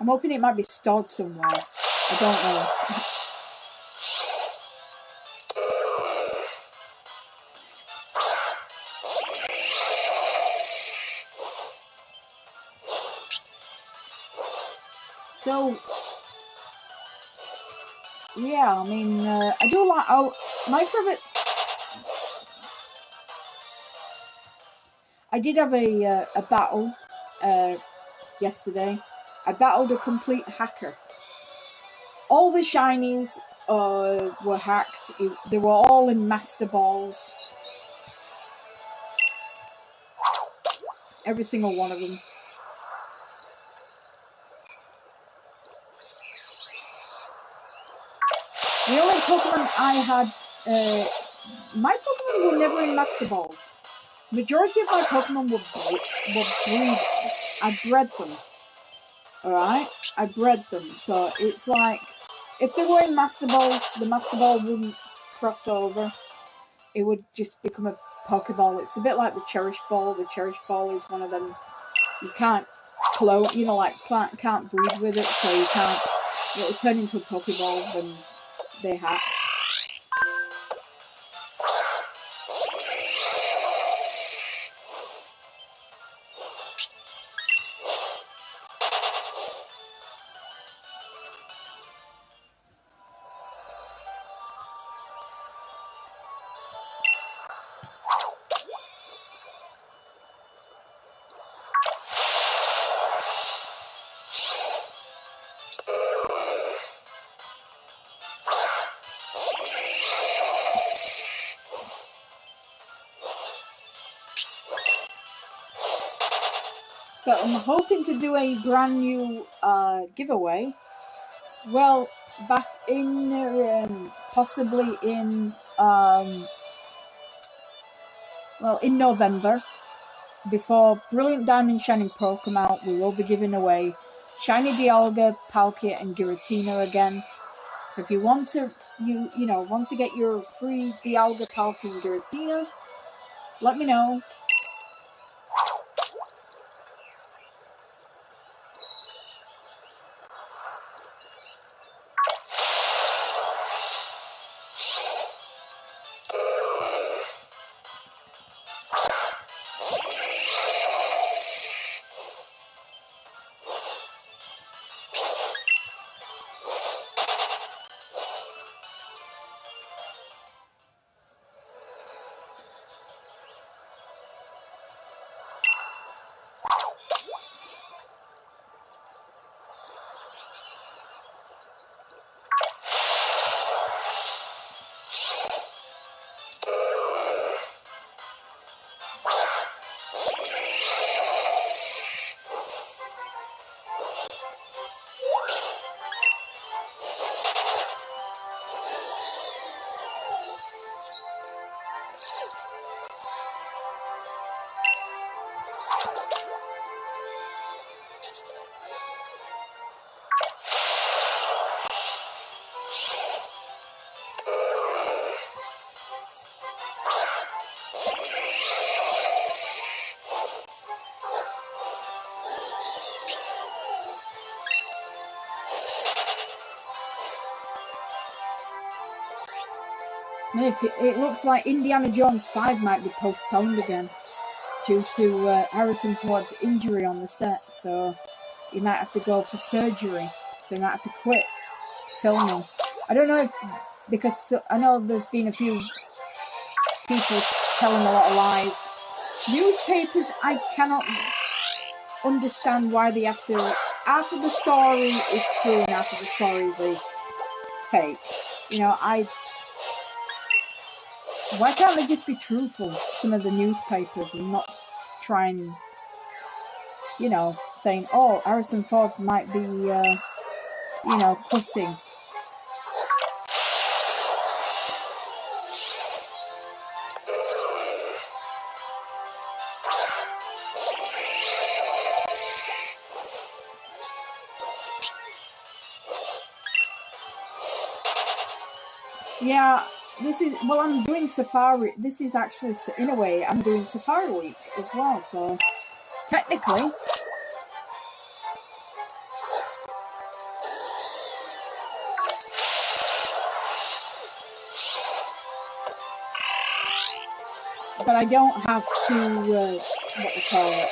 I'm hoping it might be stored somewhere. I don't know. So, yeah, I mean, I do like, my favorite, I did have a battle yesterday. I battled a complete hacker. All the shinies were hacked. They were all in Master Balls. Every single one of them. The only Pokemon I had, my Pokemon were never in Master Balls. Majority of my Pokemon were breed. I bred them. Alright? I bred them. So it's like, if they were in Master Balls, the Master Ball wouldn't cross over. It would just become a Pokeball. It's a bit like the Cherish Ball. The Cherish Ball is one of them. You can't clone, can't breed with it, so you can't, it'll turn into a Pokeball when they hatch. But I'm hoping to do a brand new giveaway. Well, back in possibly in in November, before Brilliant Diamond Shining Pearl come out, we will be giving away Shiny Dialga, Palkia, and Giratina again. So if you want to want to get your free Dialga, Palkia, and Giratina, let me know. It looks like Indiana Jones 5 might be postponed again due to Harrison Ford's injury on the set, so he might have to go for surgery, so he might have to quit filming. I don't know if, because I know there's been a few people telling a lot of lies. Newspapers, I cannot understand why they have to, after the story is true and after the story is fake. You know, why can't they just be truthful, some of the newspapers, and not try and, you know, saying, oh, Harrison Ford might be, you know, quitting. Yeah, this is, well, I'm doing Safari. This is actually, in a way, I'm doing Safari Week as well, so technically, but I don't have to, what they call it.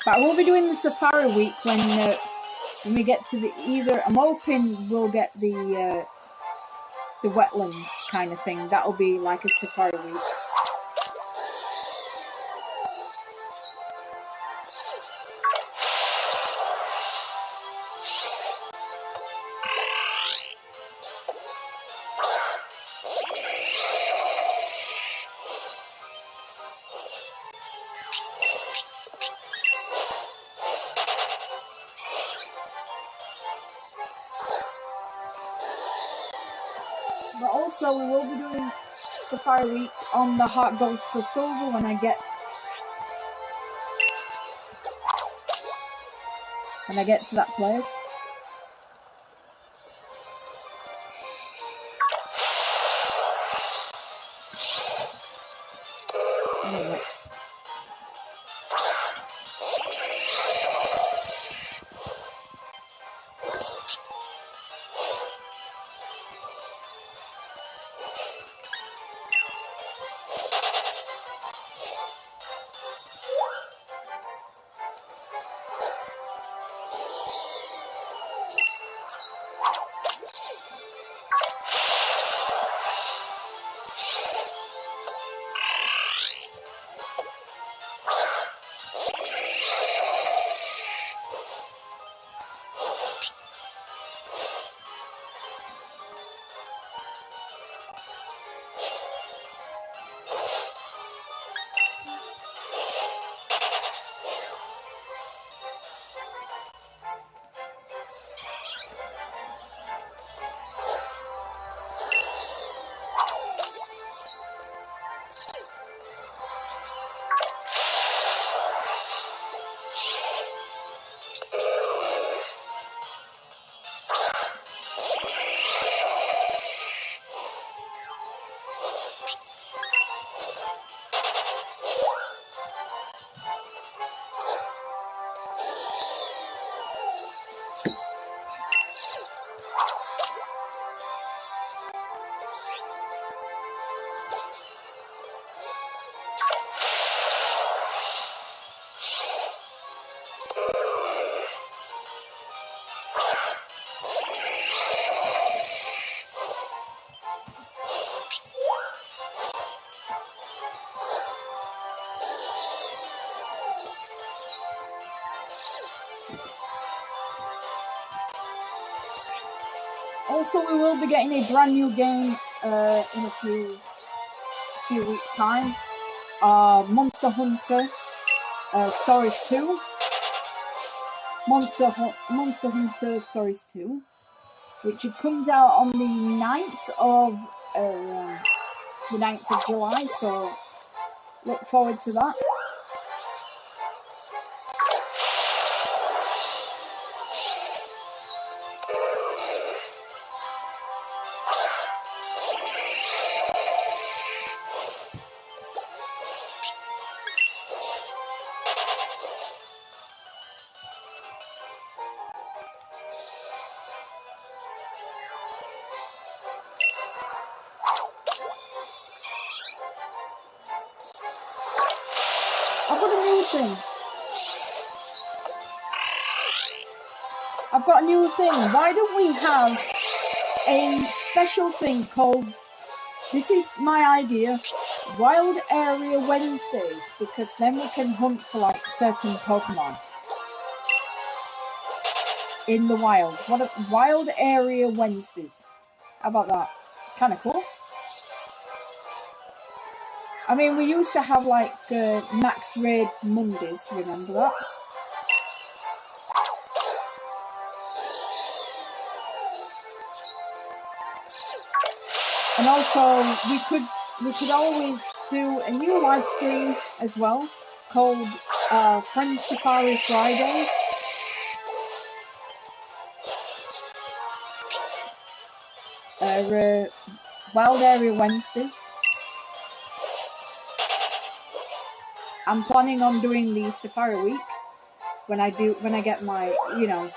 But I will be doing the Safari Week when we get to the, either, I'm hoping we'll get the wetlands kind of thing. That'll be like a Safari Week. But also we will be doing Safari Week on the Heart Gold for Silver when I get to that place. Anyway. Also, we will be getting a brand new game in a few weeks' time. Monster Hunter Stories 2. Monster Hunter Stories 2, which it comes out on the 9th of July. So look forward to that. I've got a new thing. I've got a new thing. Why don't we have a special thing called, this is my idea, Wild Area Wednesdays, because then we can hunt for like certain Pokemon in the wild. What a Wild Area Wednesdays. How about that? Kind of cool. I mean, we used to have like Max Raid Mondays, remember that? And also, we could always do a new live stream as well, called Friend Safari Fridays. Wild Area Wednesdays. I'm planning on doing the Safari Week when I get my, you know.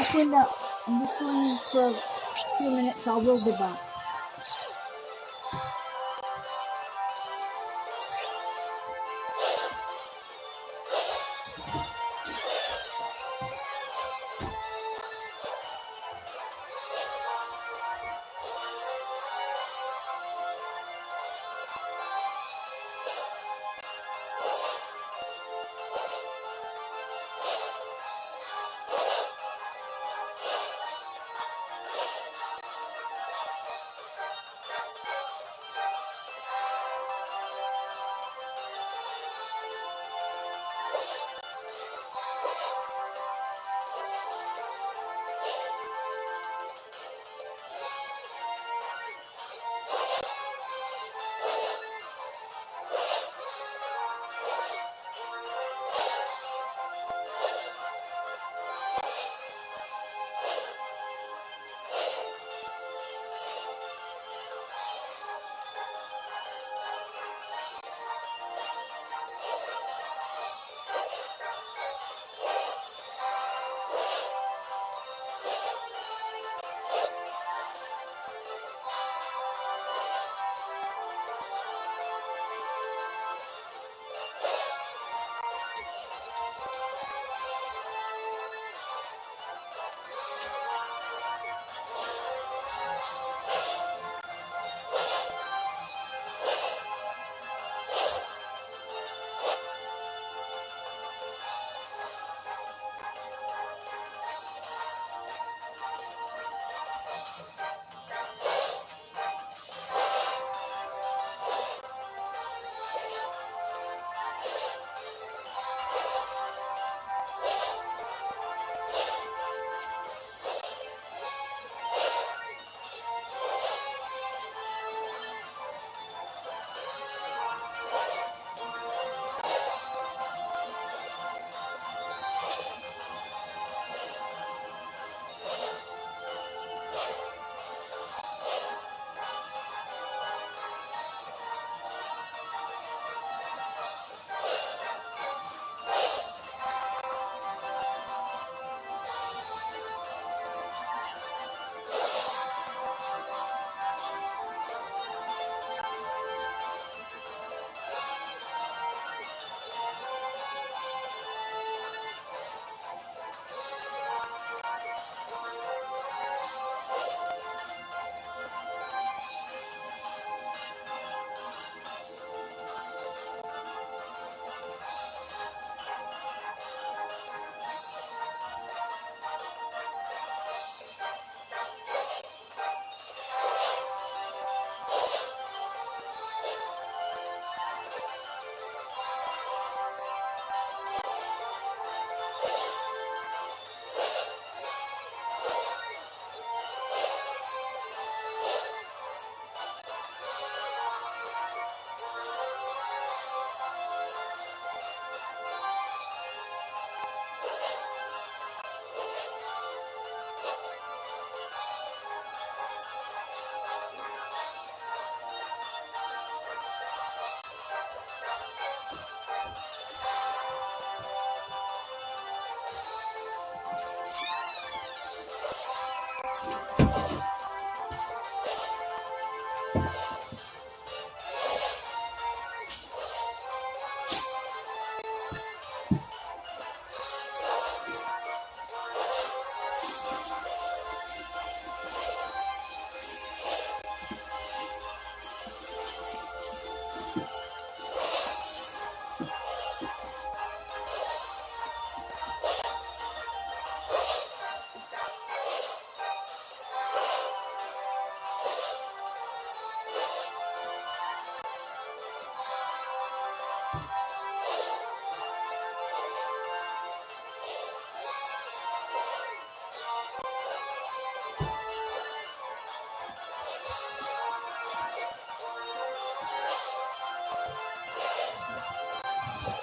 just going that. I'm just going for a few minutes. I will be back.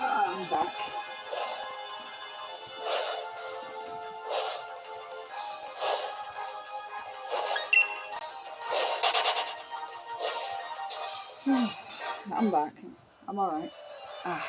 I'm back. I'm back. I'm alright. Ah.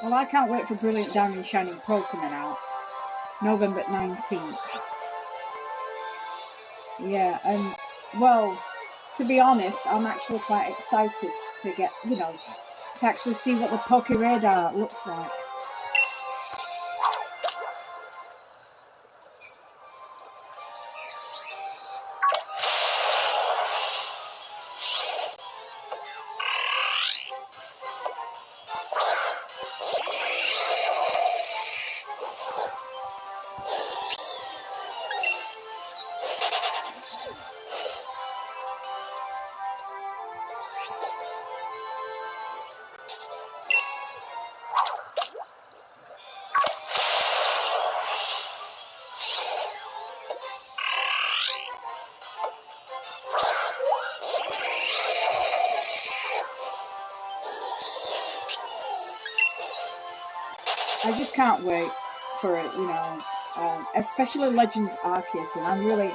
Well, I can't wait for Brilliant Diamond Shining Pearl coming out. November 19th. Yeah, and, well, to be honest, I'm actually quite excited to get, you know, to actually see what the Poké Radar looks like. I just can't wait for it, you know, especially Legends Arceus, and I'm really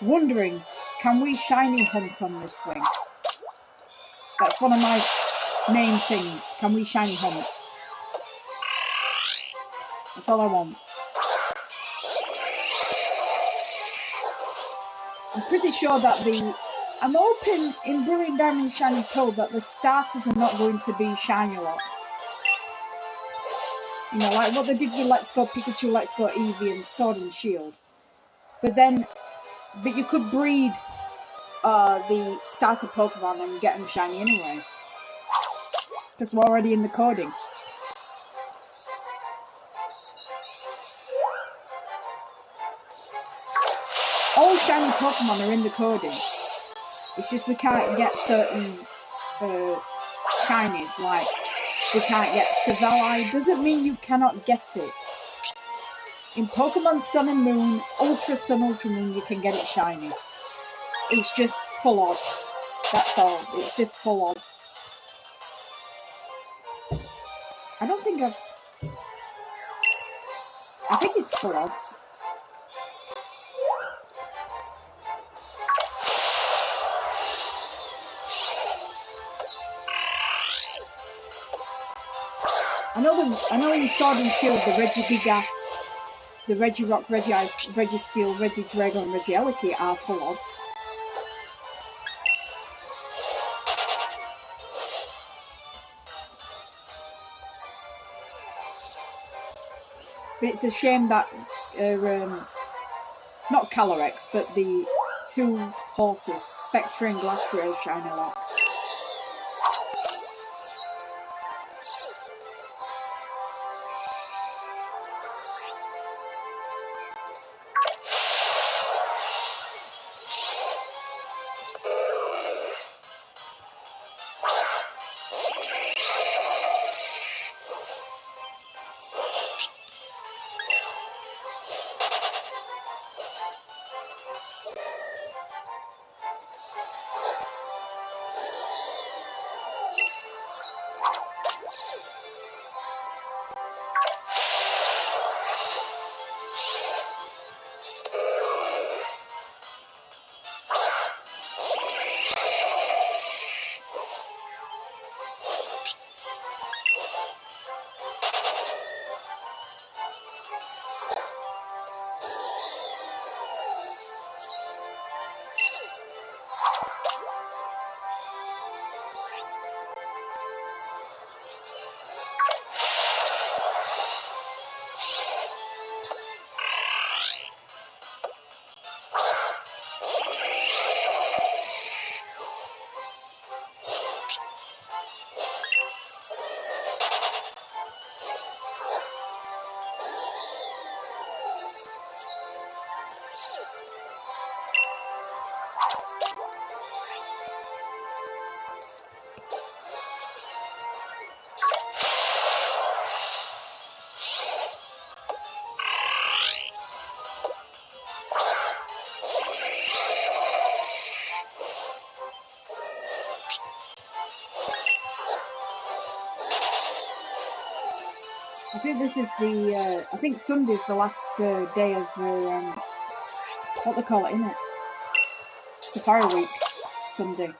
wondering, can we shiny hunt on this thing? That's one of my main things. Can we shiny hunt? That's all I want. I'm pretty sure that I'm hoping in Brilliant Diamond Shiny Pearl that the starters are not going to be shiny locked. You know, like what they did with Let's Go Pikachu, Let's Go Eevee and Sword and Shield. But you could breed the starter Pokemon and get them shiny anyway. Because we're already in the coding. All shiny Pokemon are in the coding. It's just we can't get certain shinies, like we can't get Savelli. Doesn't mean you cannot get it. In Pokemon Sun and Moon, Ultra Sun, Ultra Moon, you can get it shiny. It's just full odds. That's all. It's just full odds. I think it's full odds. I know in Sword and Shield, the Regigigas, the Regirock, Regice, Registeel, Regidrago and Regieleki are full odds. But it's a shame that, not Calyrex, but the two horses, Spectre and Glastrier, shiny lock. I think this is I think Sunday's the last day of what they call it, innit? Safari Week, Sunday.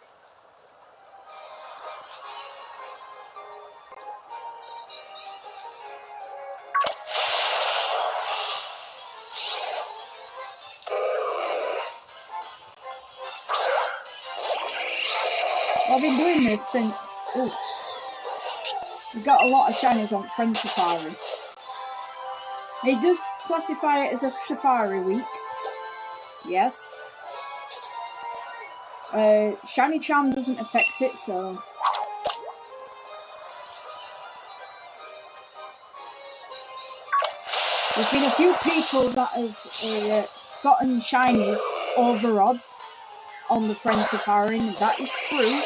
I've been doing this since... Ooh, we got a lot of shinies on Friend Safari. It does classify it as a Safari week. Yes. Shiny Charm doesn't affect it, so... There's been a few people that have gotten shinies over odds on the Friend Safari, and that is true.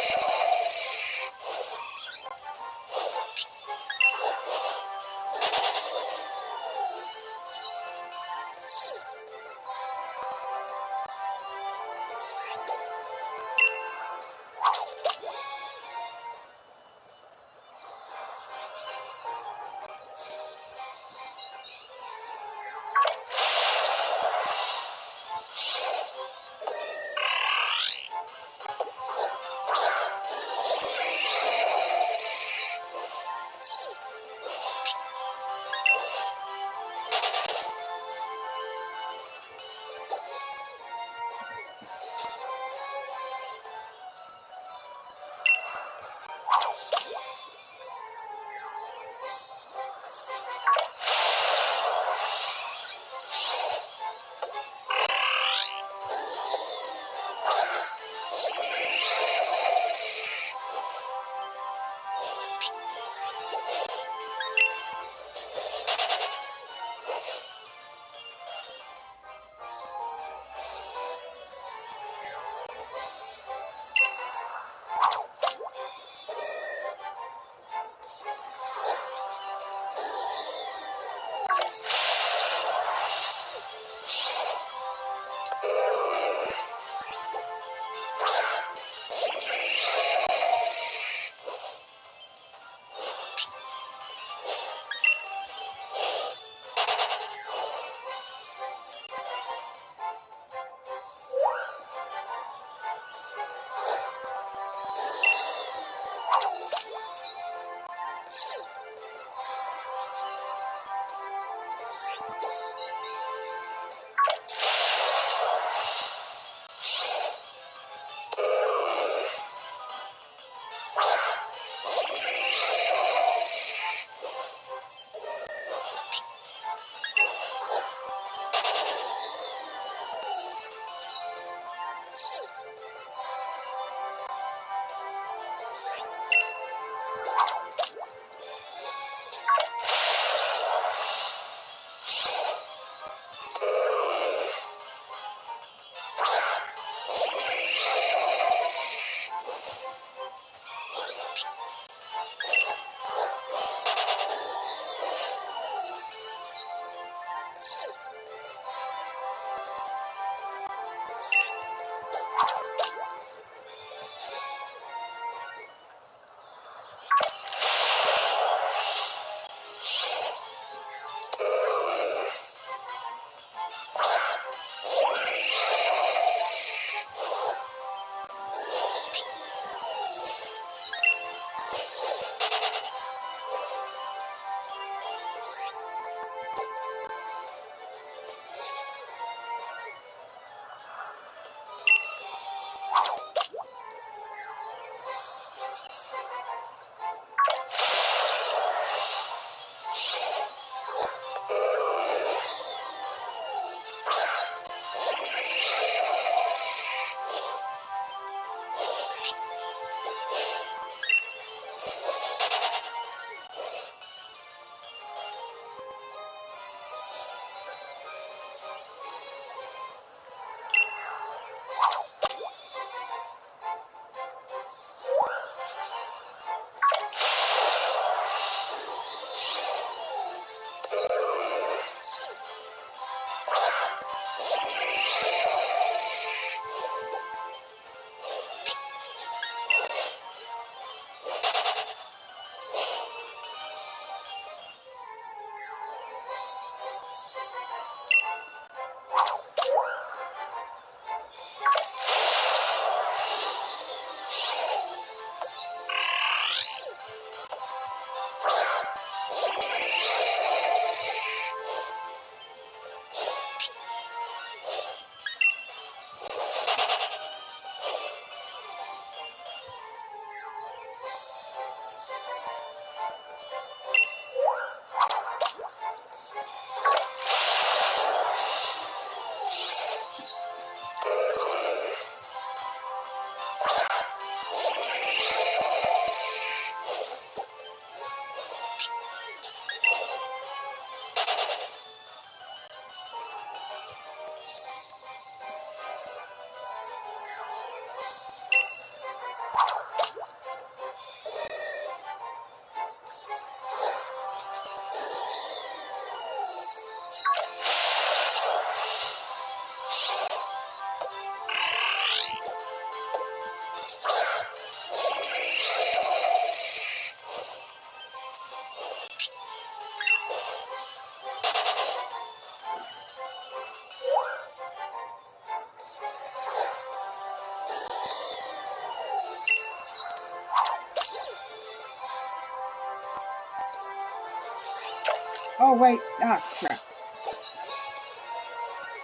Oh wait, ah crap.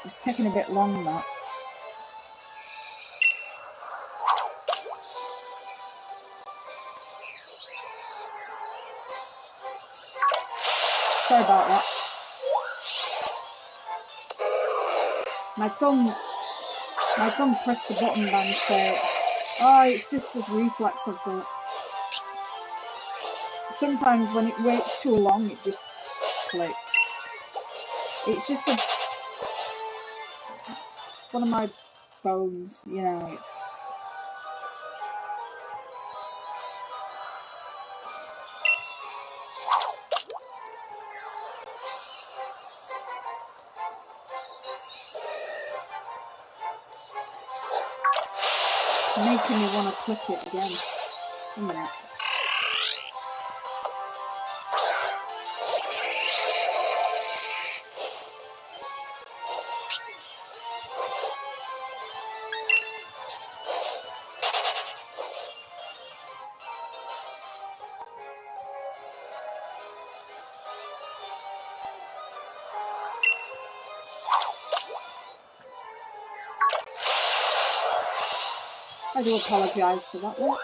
It's taking a bit long that. Sorry about that. My thumb pressed the button by mistake. Oh, it's just this reflex I've got. Sometimes when it waits too long, it just clicks. It's just one of my bones, you know. Making me want to click it again. A minute. I do apologise for that one.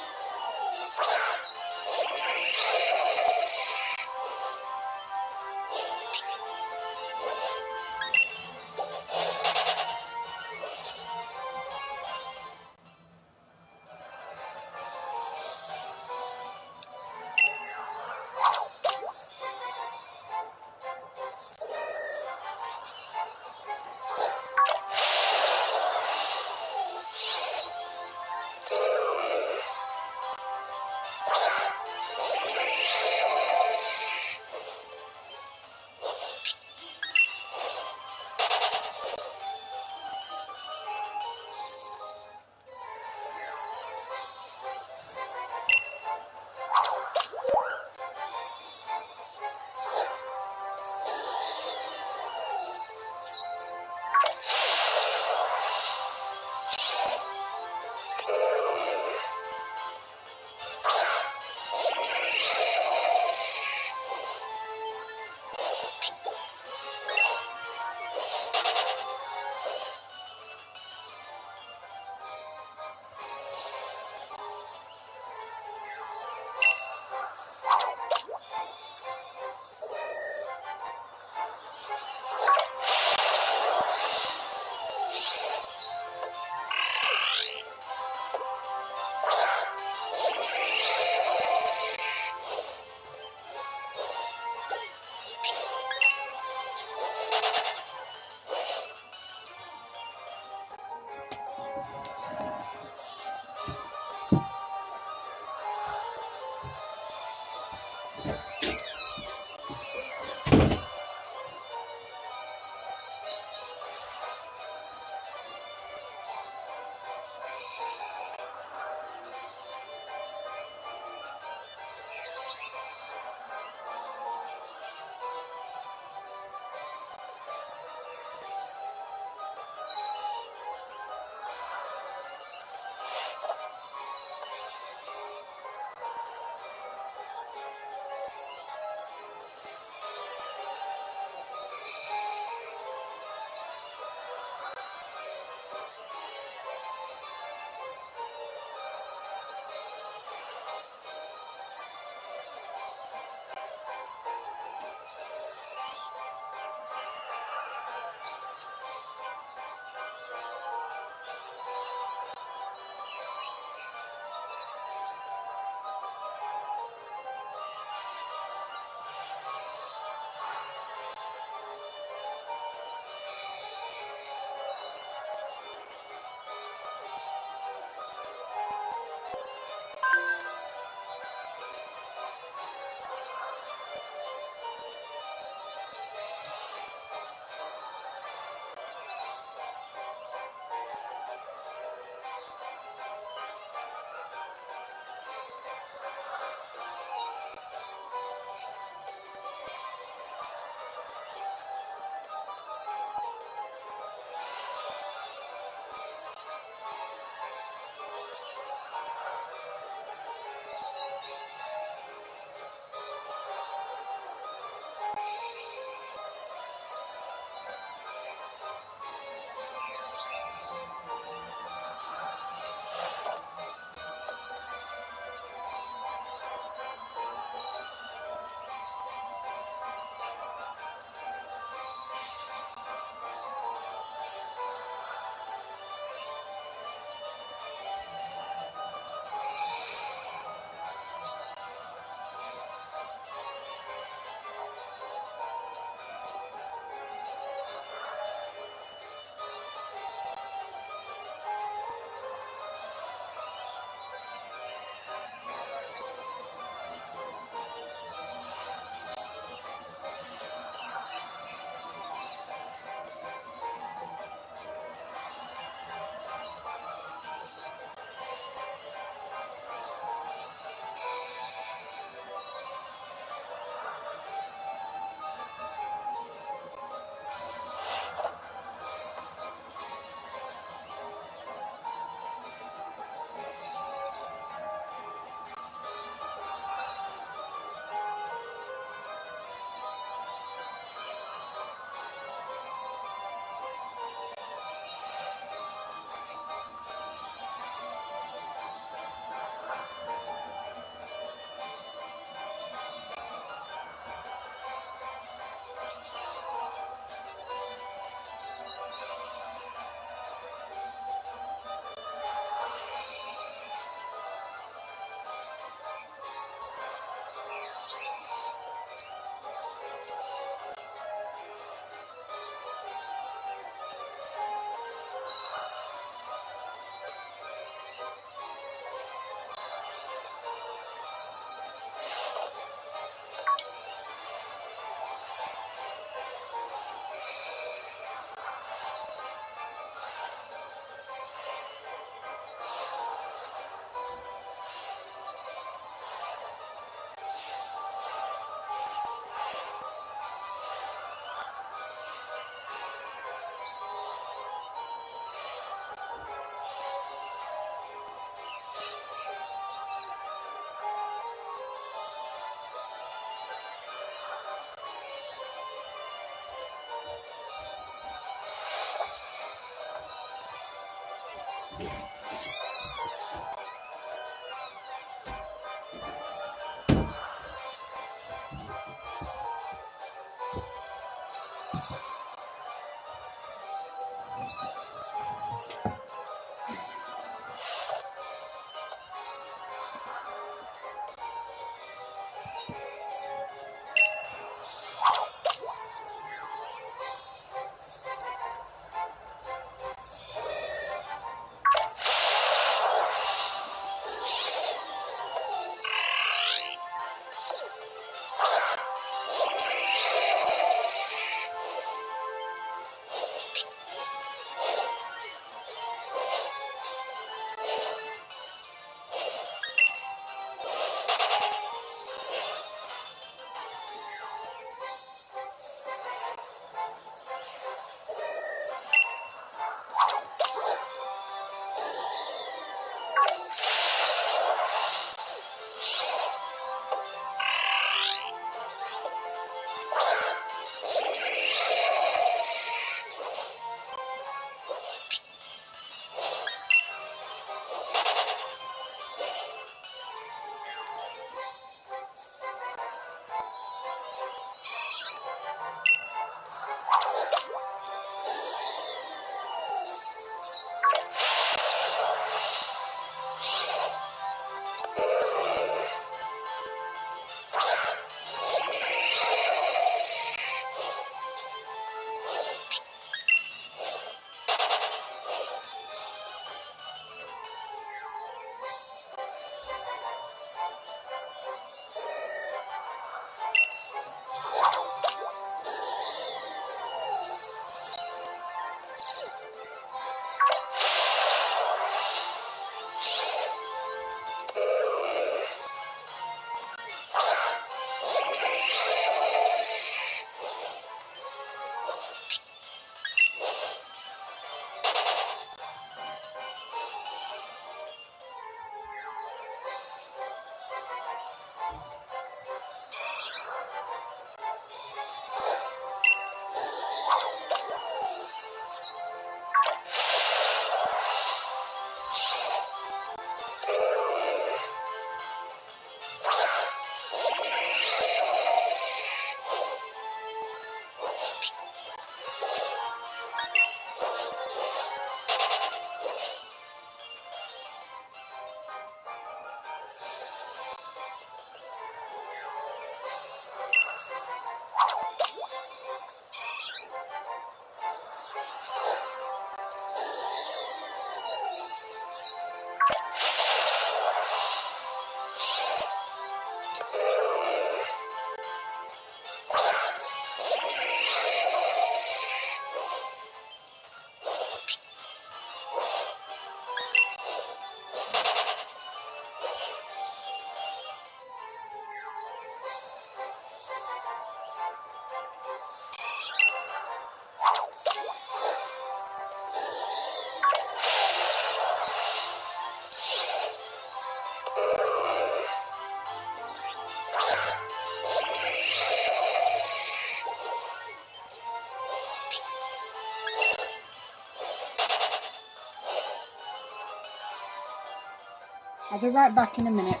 I'll be right back in a minute.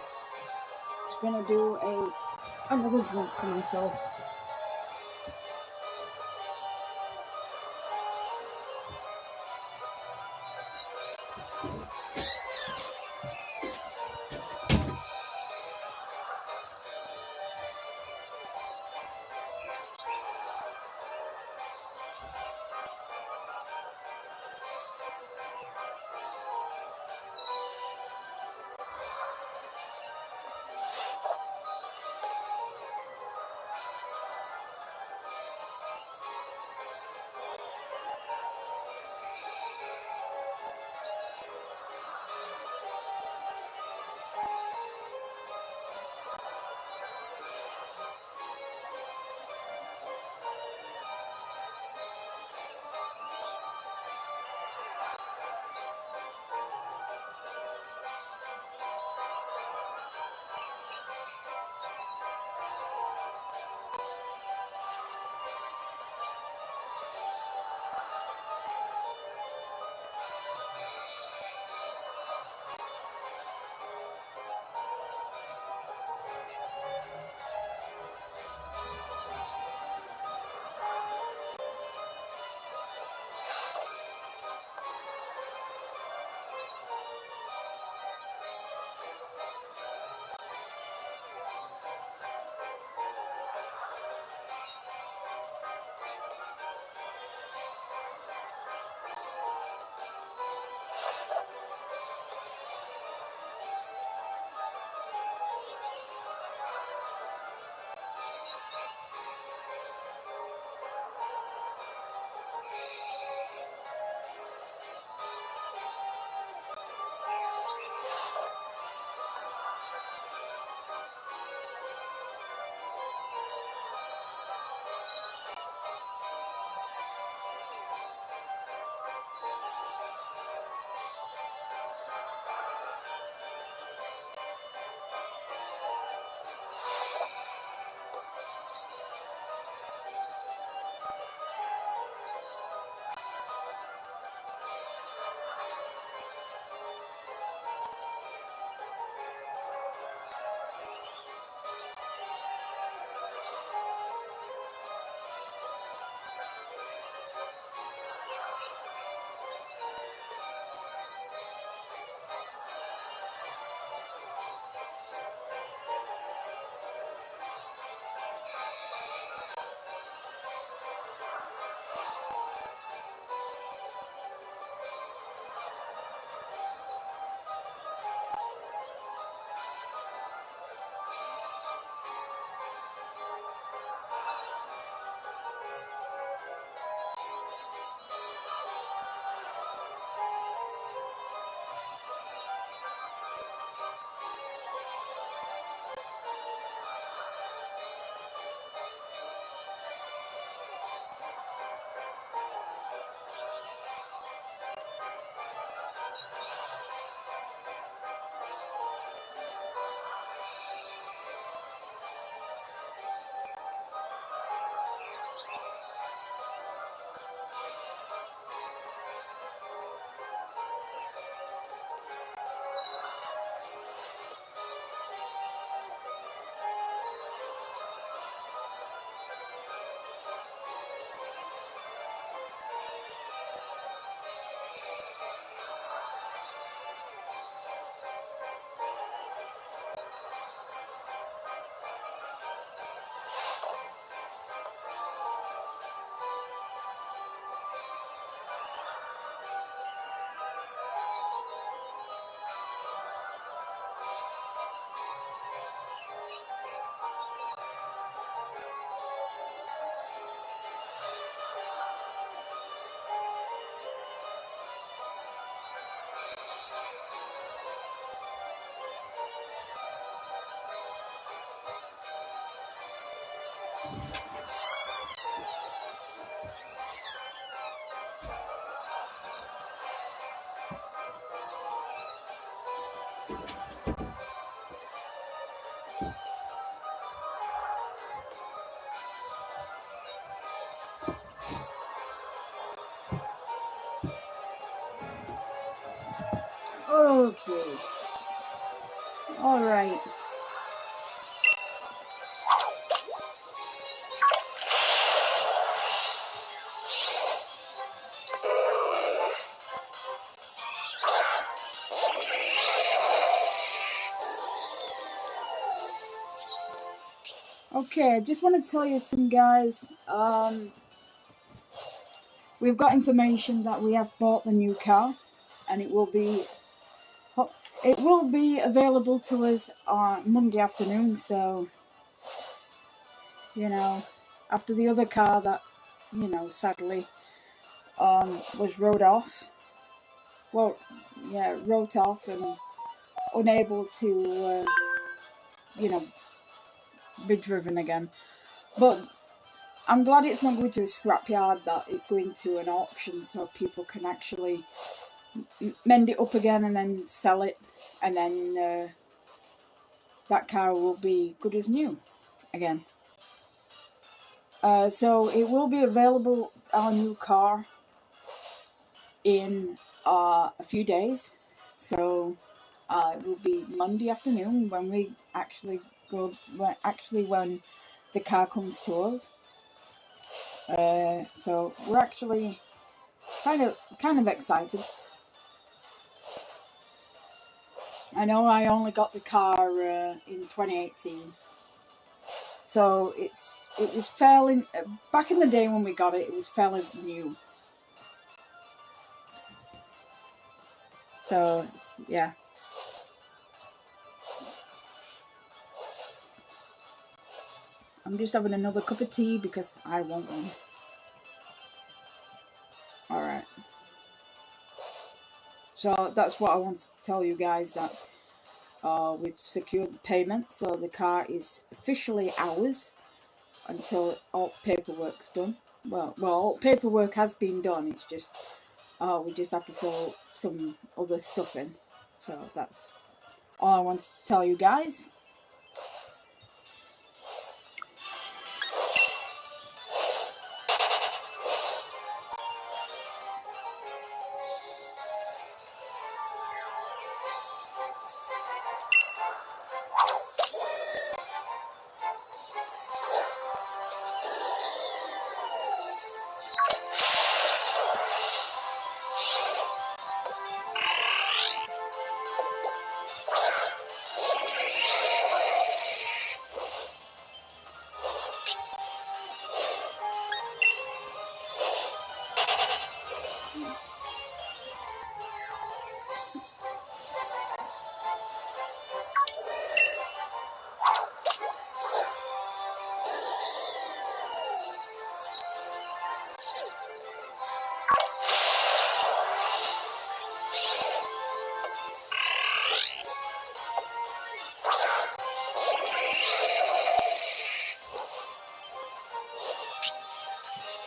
I'm gonna do another drink for myself. Okay. accelerate. Okay, I just want to tell you some guys, we've got information that we have bought the new car, and it will be available to us on Monday afternoon. So, you know, after the other car that, you know, sadly was wrote off. Well, yeah, wrote off and unable to, you know, be driven again. But I'm glad it's not going to a scrapyard, that it's going to an auction, so people can actually mend it up again and then sell it, and then that car will be good as new again. So it will be available, our new car, in a few days. So it will be Monday afternoon when we actually go. When the car comes to us. So we're actually kind of excited. I know I only got the car in 2018, so it was fairly back in the day when we got it. It was fairly new. So yeah. I'm just having another cup of tea because I want one. Alright. So that's what I wanted to tell you guys, that we've secured the payment, so the car is officially ours until all paperwork's done. Well, all paperwork has been done, it's just we just have to fill some other stuff in. So that's all I wanted to tell you guys.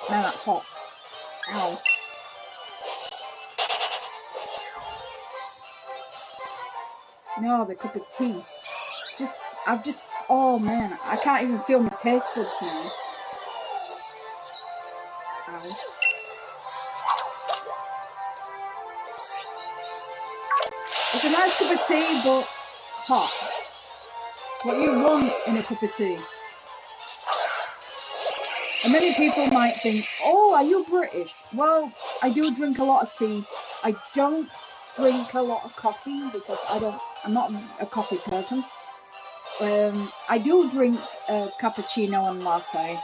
Man, that's hot. Ow. No, the cup of tea. Oh man, I can't even feel my taste buds now. Ow. It's a nice cup of tea, but hot. What you want in a cup of tea. And many people might think, oh, are you British? Well, I do drink a lot of tea. I don't drink a lot of coffee because I'm not a coffee person. I do drink cappuccino and latte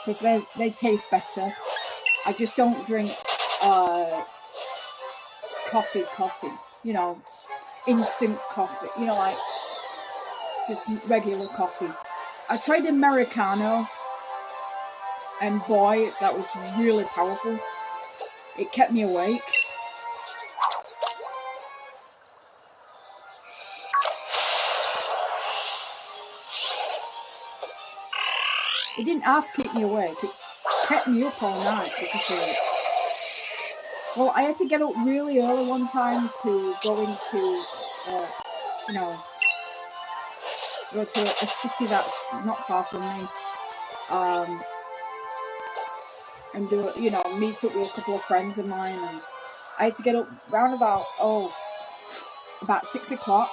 because they taste better. I just don't drink coffee. You know, instant coffee. You know, like just regular coffee. I tried Americano. And boy, that was really powerful. It kept me awake. It didn't half keep me awake. It kept me up all night because of it. Well, I had to get up really early one time to go into, go to a city that's not far from me. And meet up with a couple of friends of mine, and I had to get up round about 6 o'clock,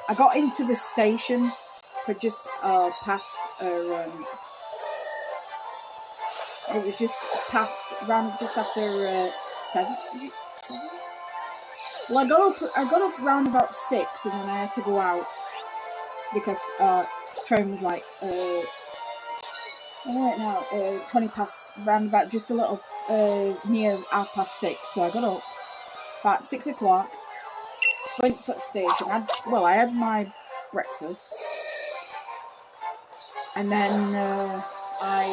I got into the station for just past it was just past around just after 7. Is it 7? Well, I got up round about 6, and then I had to go out because train was like 20 past, round about just a little near 6:30. So I got up about 6 o'clock, went to the station. I had my breakfast, and then I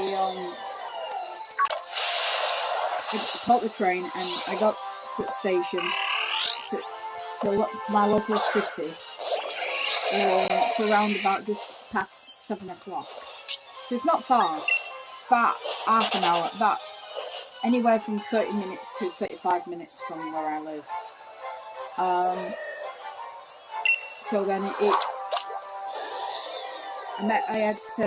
caught the train, and I got to the station to my local city for around about just past 7 o'clock. So it's not far. It's about half an hour, about anywhere from 30 minutes to 35 minutes from where I live. So then I had to,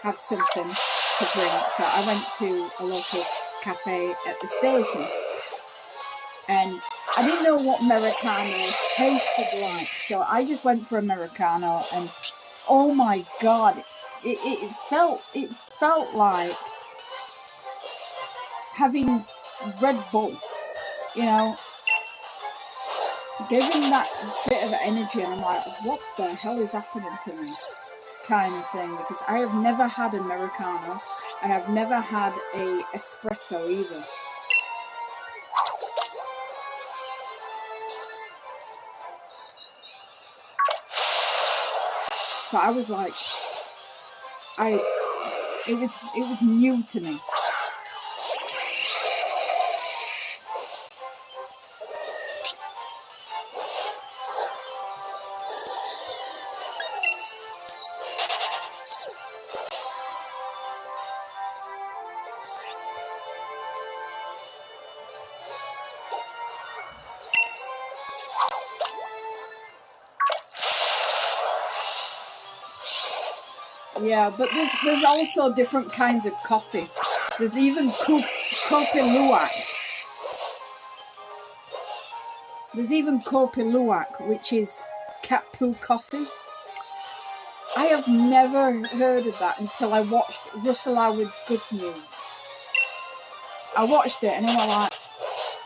have something to drink. So I went to a local cafe at the station, and I didn't know what Americanos tasted like, so I just went for Americano, and oh my god, it felt like having Red Bull, giving that bit of energy, and I'm like, what the hell is happening to me, kind of thing, because I have never had Americano, and I've never had a espresso either. So I was like, it was new to me. Yeah, but there's also different kinds of coffee. There's even Kopi Luwak. There's even Kopi Luwak, which is cat poo coffee. I have never heard of that until I watched Russell Howard's Good News. I watched it and I was like,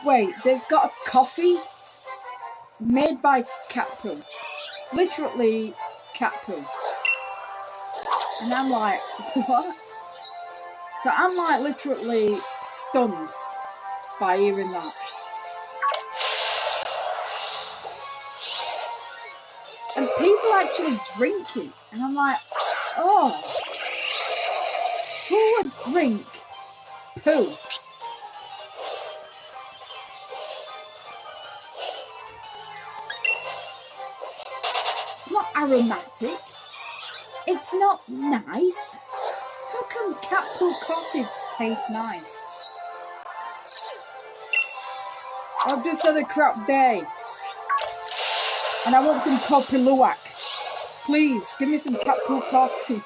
wait, they've got a coffee made by cat poo. Literally cat poo. And I'm like, what? So I'm like literally stunned by hearing that. And people actually drink it. And I'm like, oh, who would drink poo? It's not aromatic. It's not nice. How come cat poo coffee tastes nice? I've just had a crap day, and I want some Kopi Luwak. Please, give me some cat poo coffee.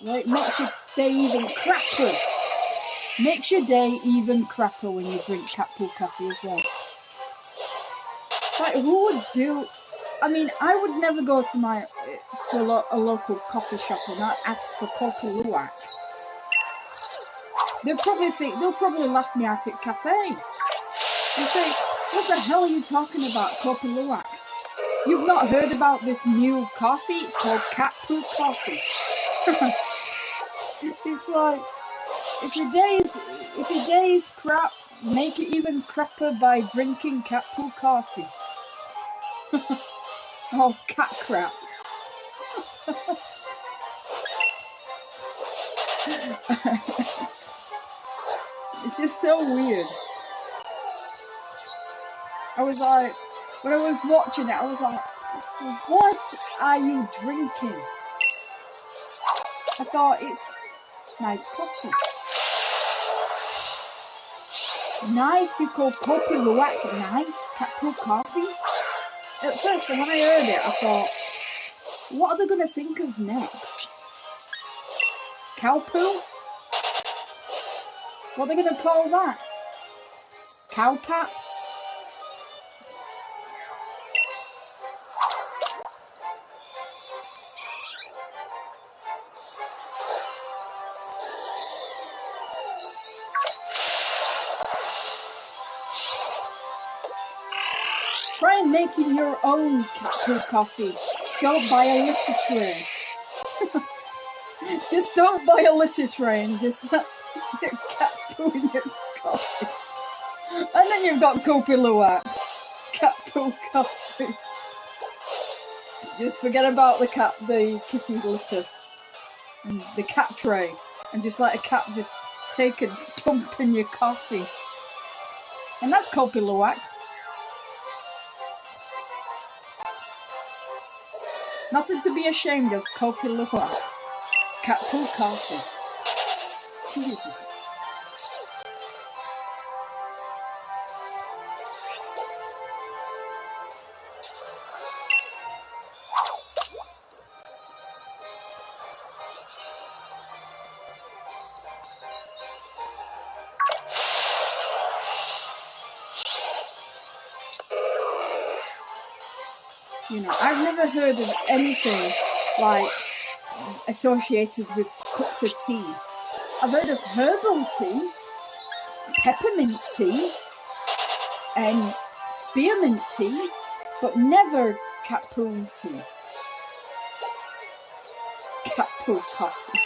Right, makes your day even crapper. Makes your day even crapper when you drink cat poo coffee as well. Like, who would do... I mean, I would never go to a local coffee shop and not ask for Kopi Luwak. They'll probably laugh me out at cafe. They say, what the hell are you talking about, Kopi Luwak? You've not heard about this new coffee? It's called cat poo coffee. It's like, if your day is crap, make it even crapper by drinking cat poo coffee. Oh, cat crap. It's just so weird. I was like, when I was watching it, I was like, what are you drinking? I thought, it's nice coffee. Nice, you call Kopi Luwak nice? Cat poo coffee? At first, when I heard it, I thought, what are they going to think of next? Cow poo? What are they going to call that? Cow pat? making your own cat poo coffee. Don't buy a litter tray. Just don't buy a litter tray and just let your cat poo in your coffee. And then you've got Kopi Luwak. Cat poo coffee. Just forget about the kitty litter and the cat tray, and just let a cat just take a dump in your coffee. And that's Kopi Luwak. Nothing to be ashamed of. Kopi Luwak. Cat poo coffee. Jesus. You know, I've never heard of anything like associated with cups of tea. I've heard of herbal tea, peppermint tea, and spearmint tea, but never cat poo tea. Cat poo coffee.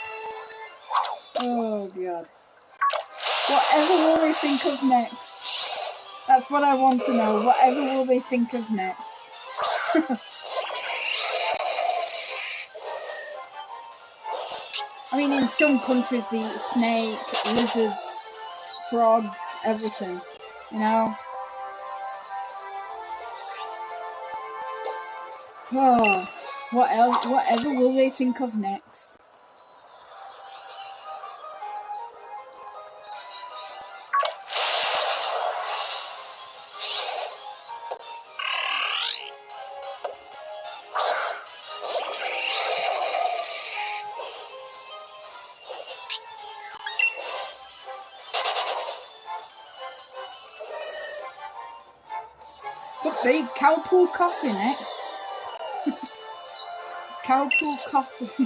Oh God. Whatever will they think of next? That's what I want to know. Whatever will they think of next? I mean, in some countries they eat snake, lizards, frogs, everything, you know. Oh, what else? Whatever will they think of next? Could be cow poo coffee next. Cow poo coffee.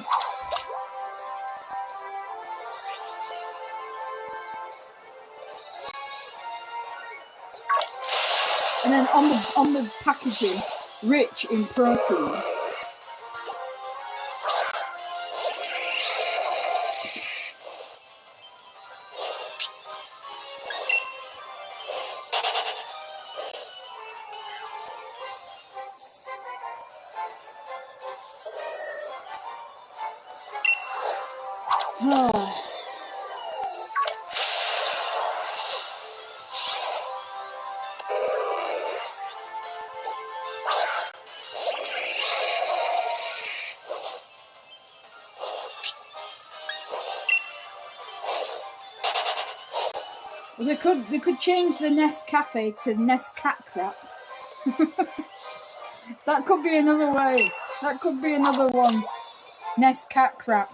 And then on the packaging, rich in protein. Oh. Well, they could change the Nest Cafe to Nest Cat Crap. That could be another way. That could be another one. Nest Cat Crap.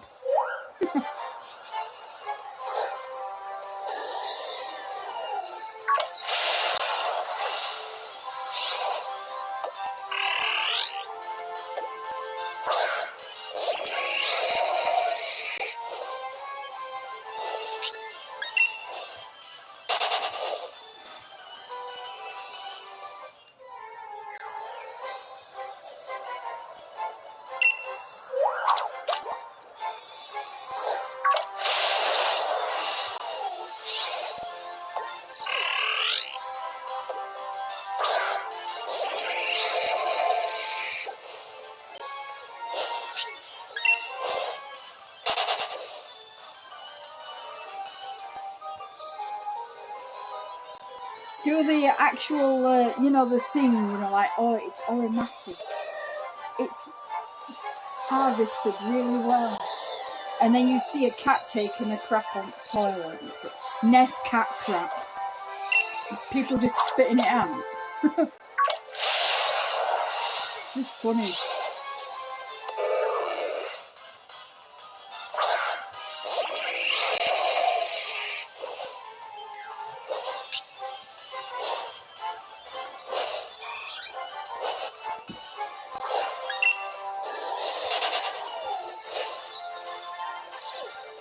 Do the actual, you know, the scene, you know, like, oh, it's aromatic. It's harvested really well. And then you see a cat taking a crap on the toilet. Nest Cat Crap. People just spitting it out. Just funny.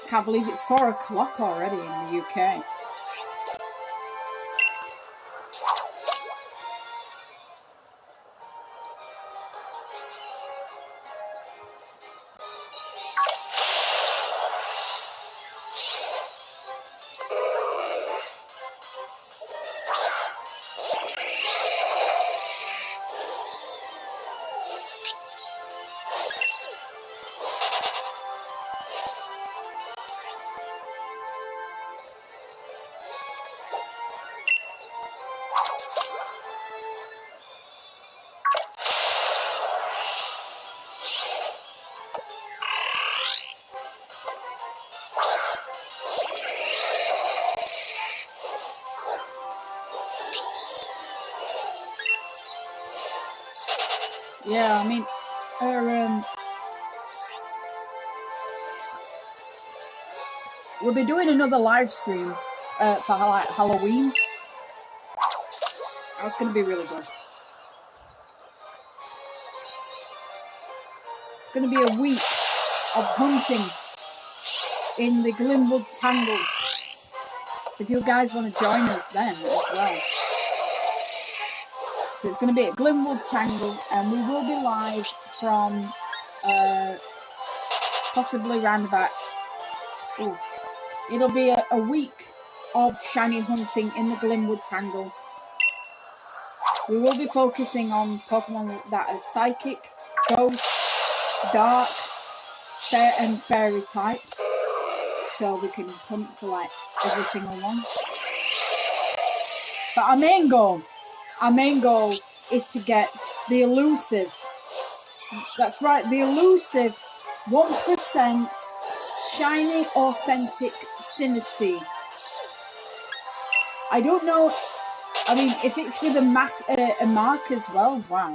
Can't believe it's 4 o'clock already in the UK. Yeah, I mean, we'll be doing another live stream for like Halloween. That's going to be really good. It's going to be a week of hunting in the Glimwood Tangle. If you guys want to join us then as well. So it's going to be at Glimwood Tangle, and we will be live from possibly round about. It'll be a week of shiny hunting in the Glimwood Tangle. We will be focusing on Pokemon that are Psychic, Ghost, Dark, and Fairy types. So we can hunt for like every single one. But our main goal is to get the elusive. That's right, the elusive 1% shiny authentic Sinistea. I don't know. I mean, if it's with a mark as well, wow,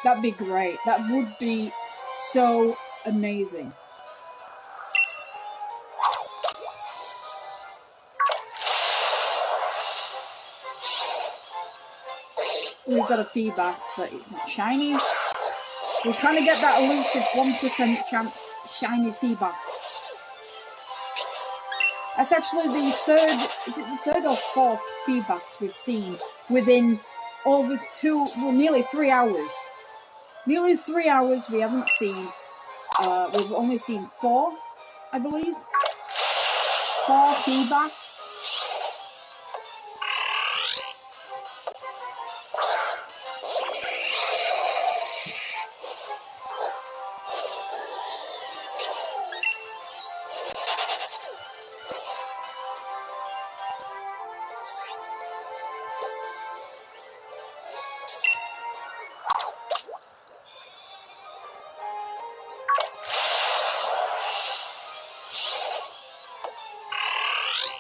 that'd be great. That would be so amazing. We've got a Feebas, but it's not shiny. We're trying to get that elusive 1% chance shiny Feebas. That's actually the third, is it the third or fourth Feebas we've seen within over nearly 3 hours. Nearly 3 hours we haven't seen, we've only seen 4, I believe. 4 Feebas.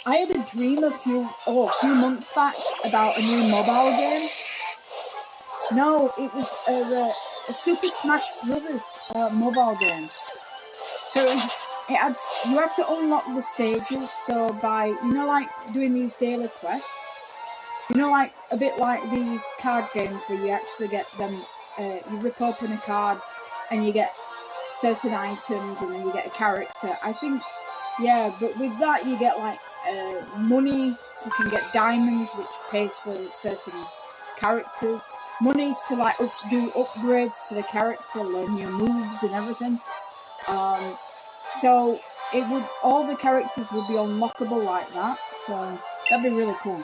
I had a dream a few months back about a new mobile game. No, it was a Super Smash Brothers mobile game. So you had to unlock the stages. So by like doing these daily quests, like a bit like these card games where you actually get them. You rip open a card and you get certain items, and then you get a character. I think, yeah, but with that you get like money. You can get diamonds, which pays for certain characters. Money to like do upgrades to the character, learn your moves and everything. So all the characters would be unlockable like that. So that'd be really cool.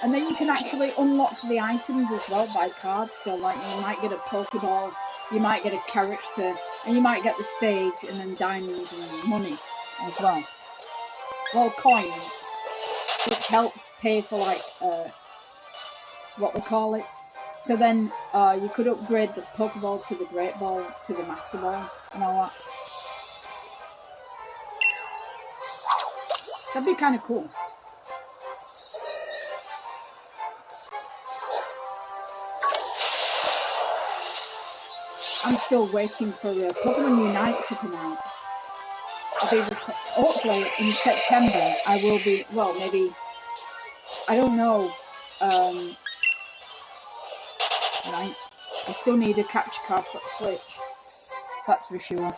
And then you can actually unlock the items as well by cards. So like you might get a Pokeball, you might get a character, and you might get the stage, and then diamonds and money as well. Well, coins, which helps pay for like what we call it. So then you could upgrade the Pokeball to the Great Ball to the Master Ball and all that. That'd be kind of cool. I'm still waiting for Pokemon Unite to come out. Hopefully in September I will be, well, maybe, I don't know, right? I still need a capture card for the Switch. That's for sure.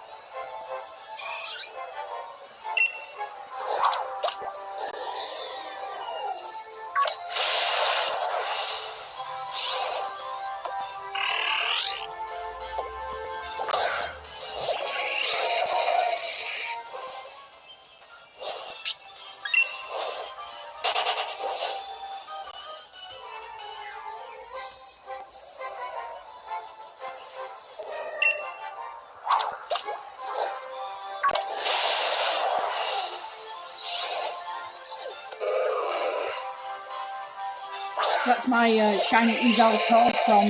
That's my shiny Eveltor from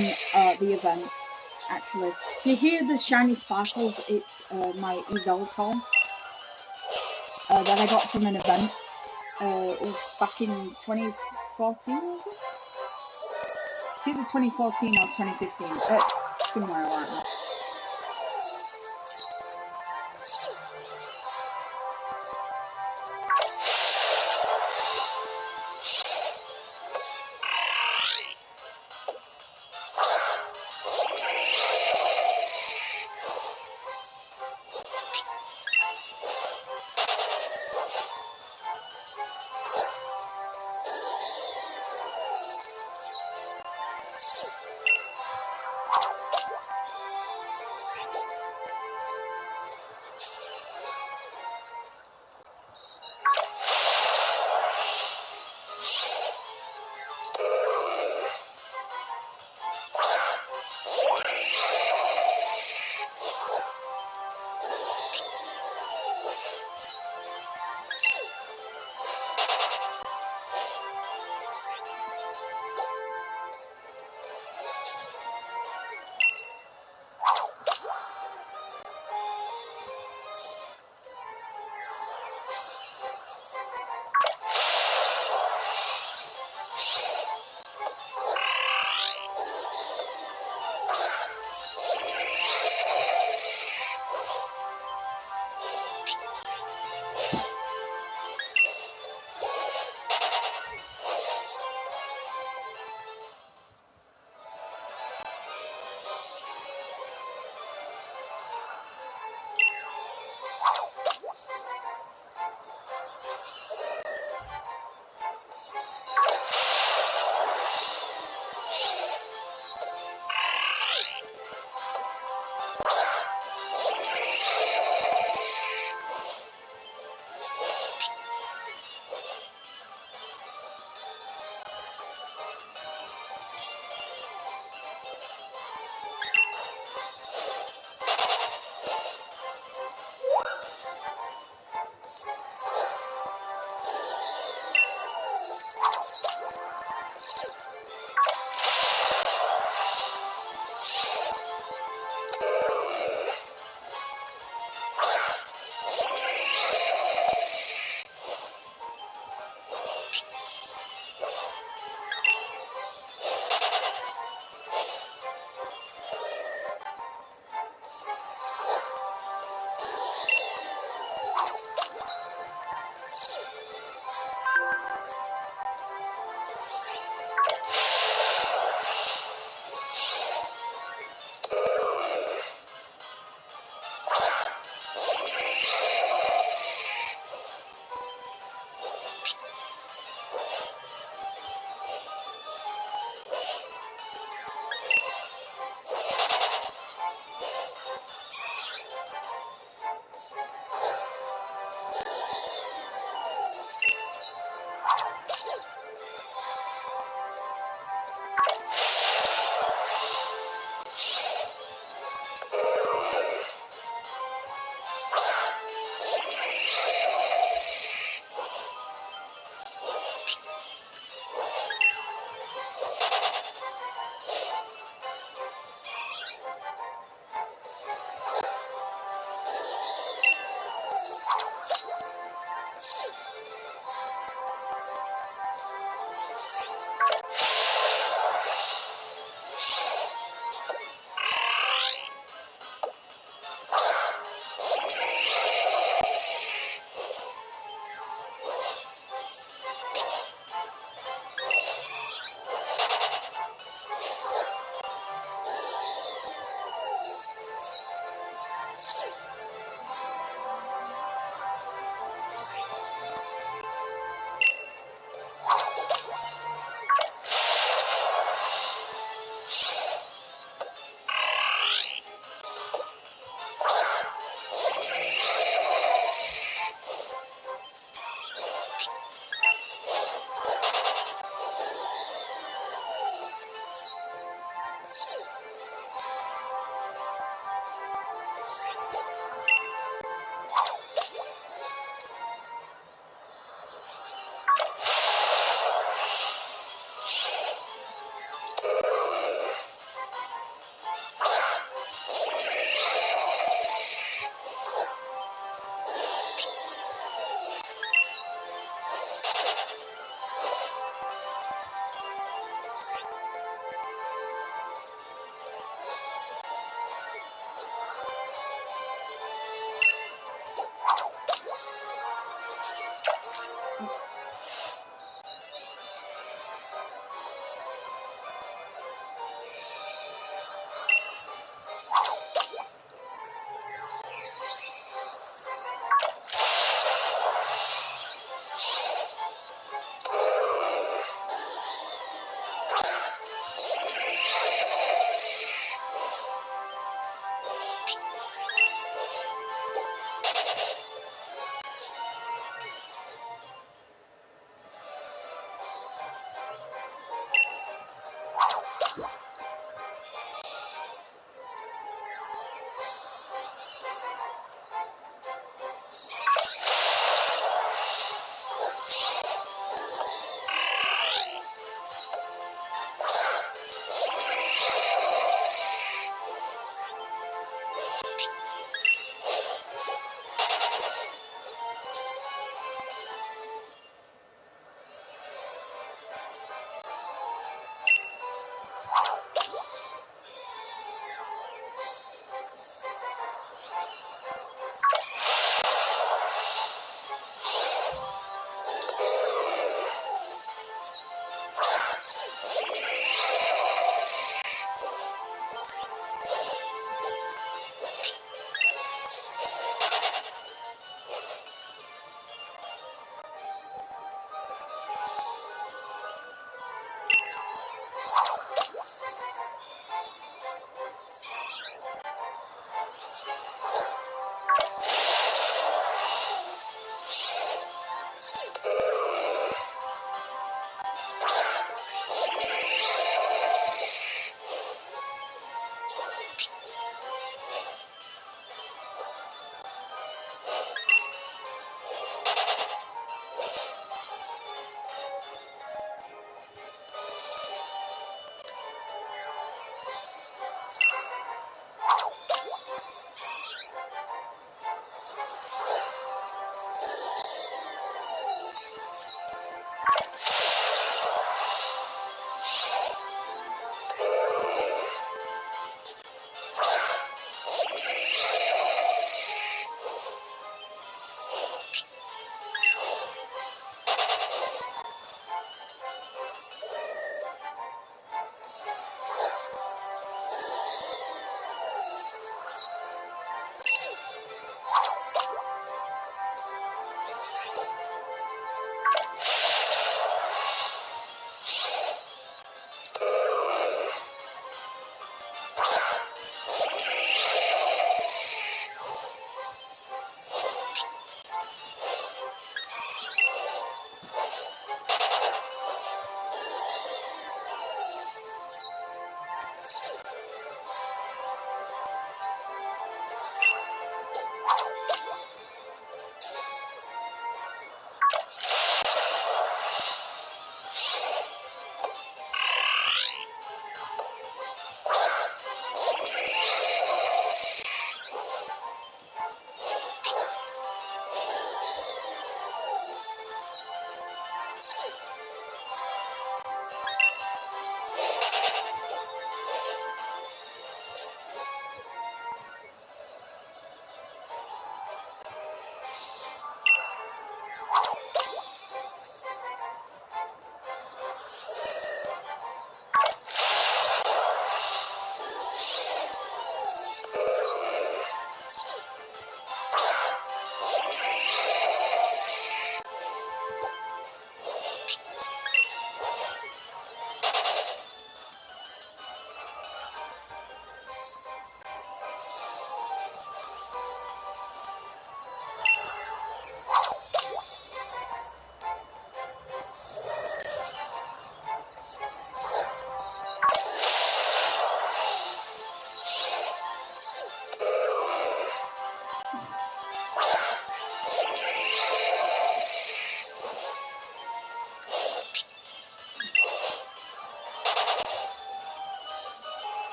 the event, actually. If you hear the shiny sparkles, it's my Eveltor that I got from an event. It was back in 2014, was it? It's either 2014 or 2015, somewhere like that.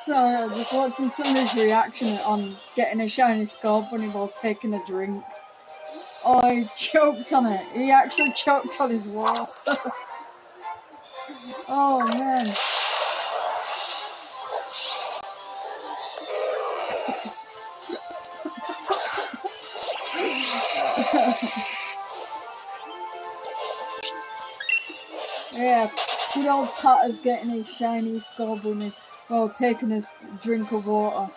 So just watching somebody's reaction on getting a shiny Scorbunny while taking a drink. Oh, he choked on it. He actually choked on his water. Oh man. Yeah, good old Patter's getting his shiny Scorbunny while taking a drink of water.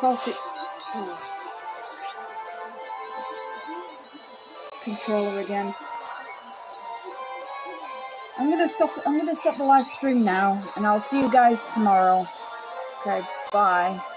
salty controller again. I'm gonna stop the live stream now, and I'll see you guys tomorrow. Okay, bye.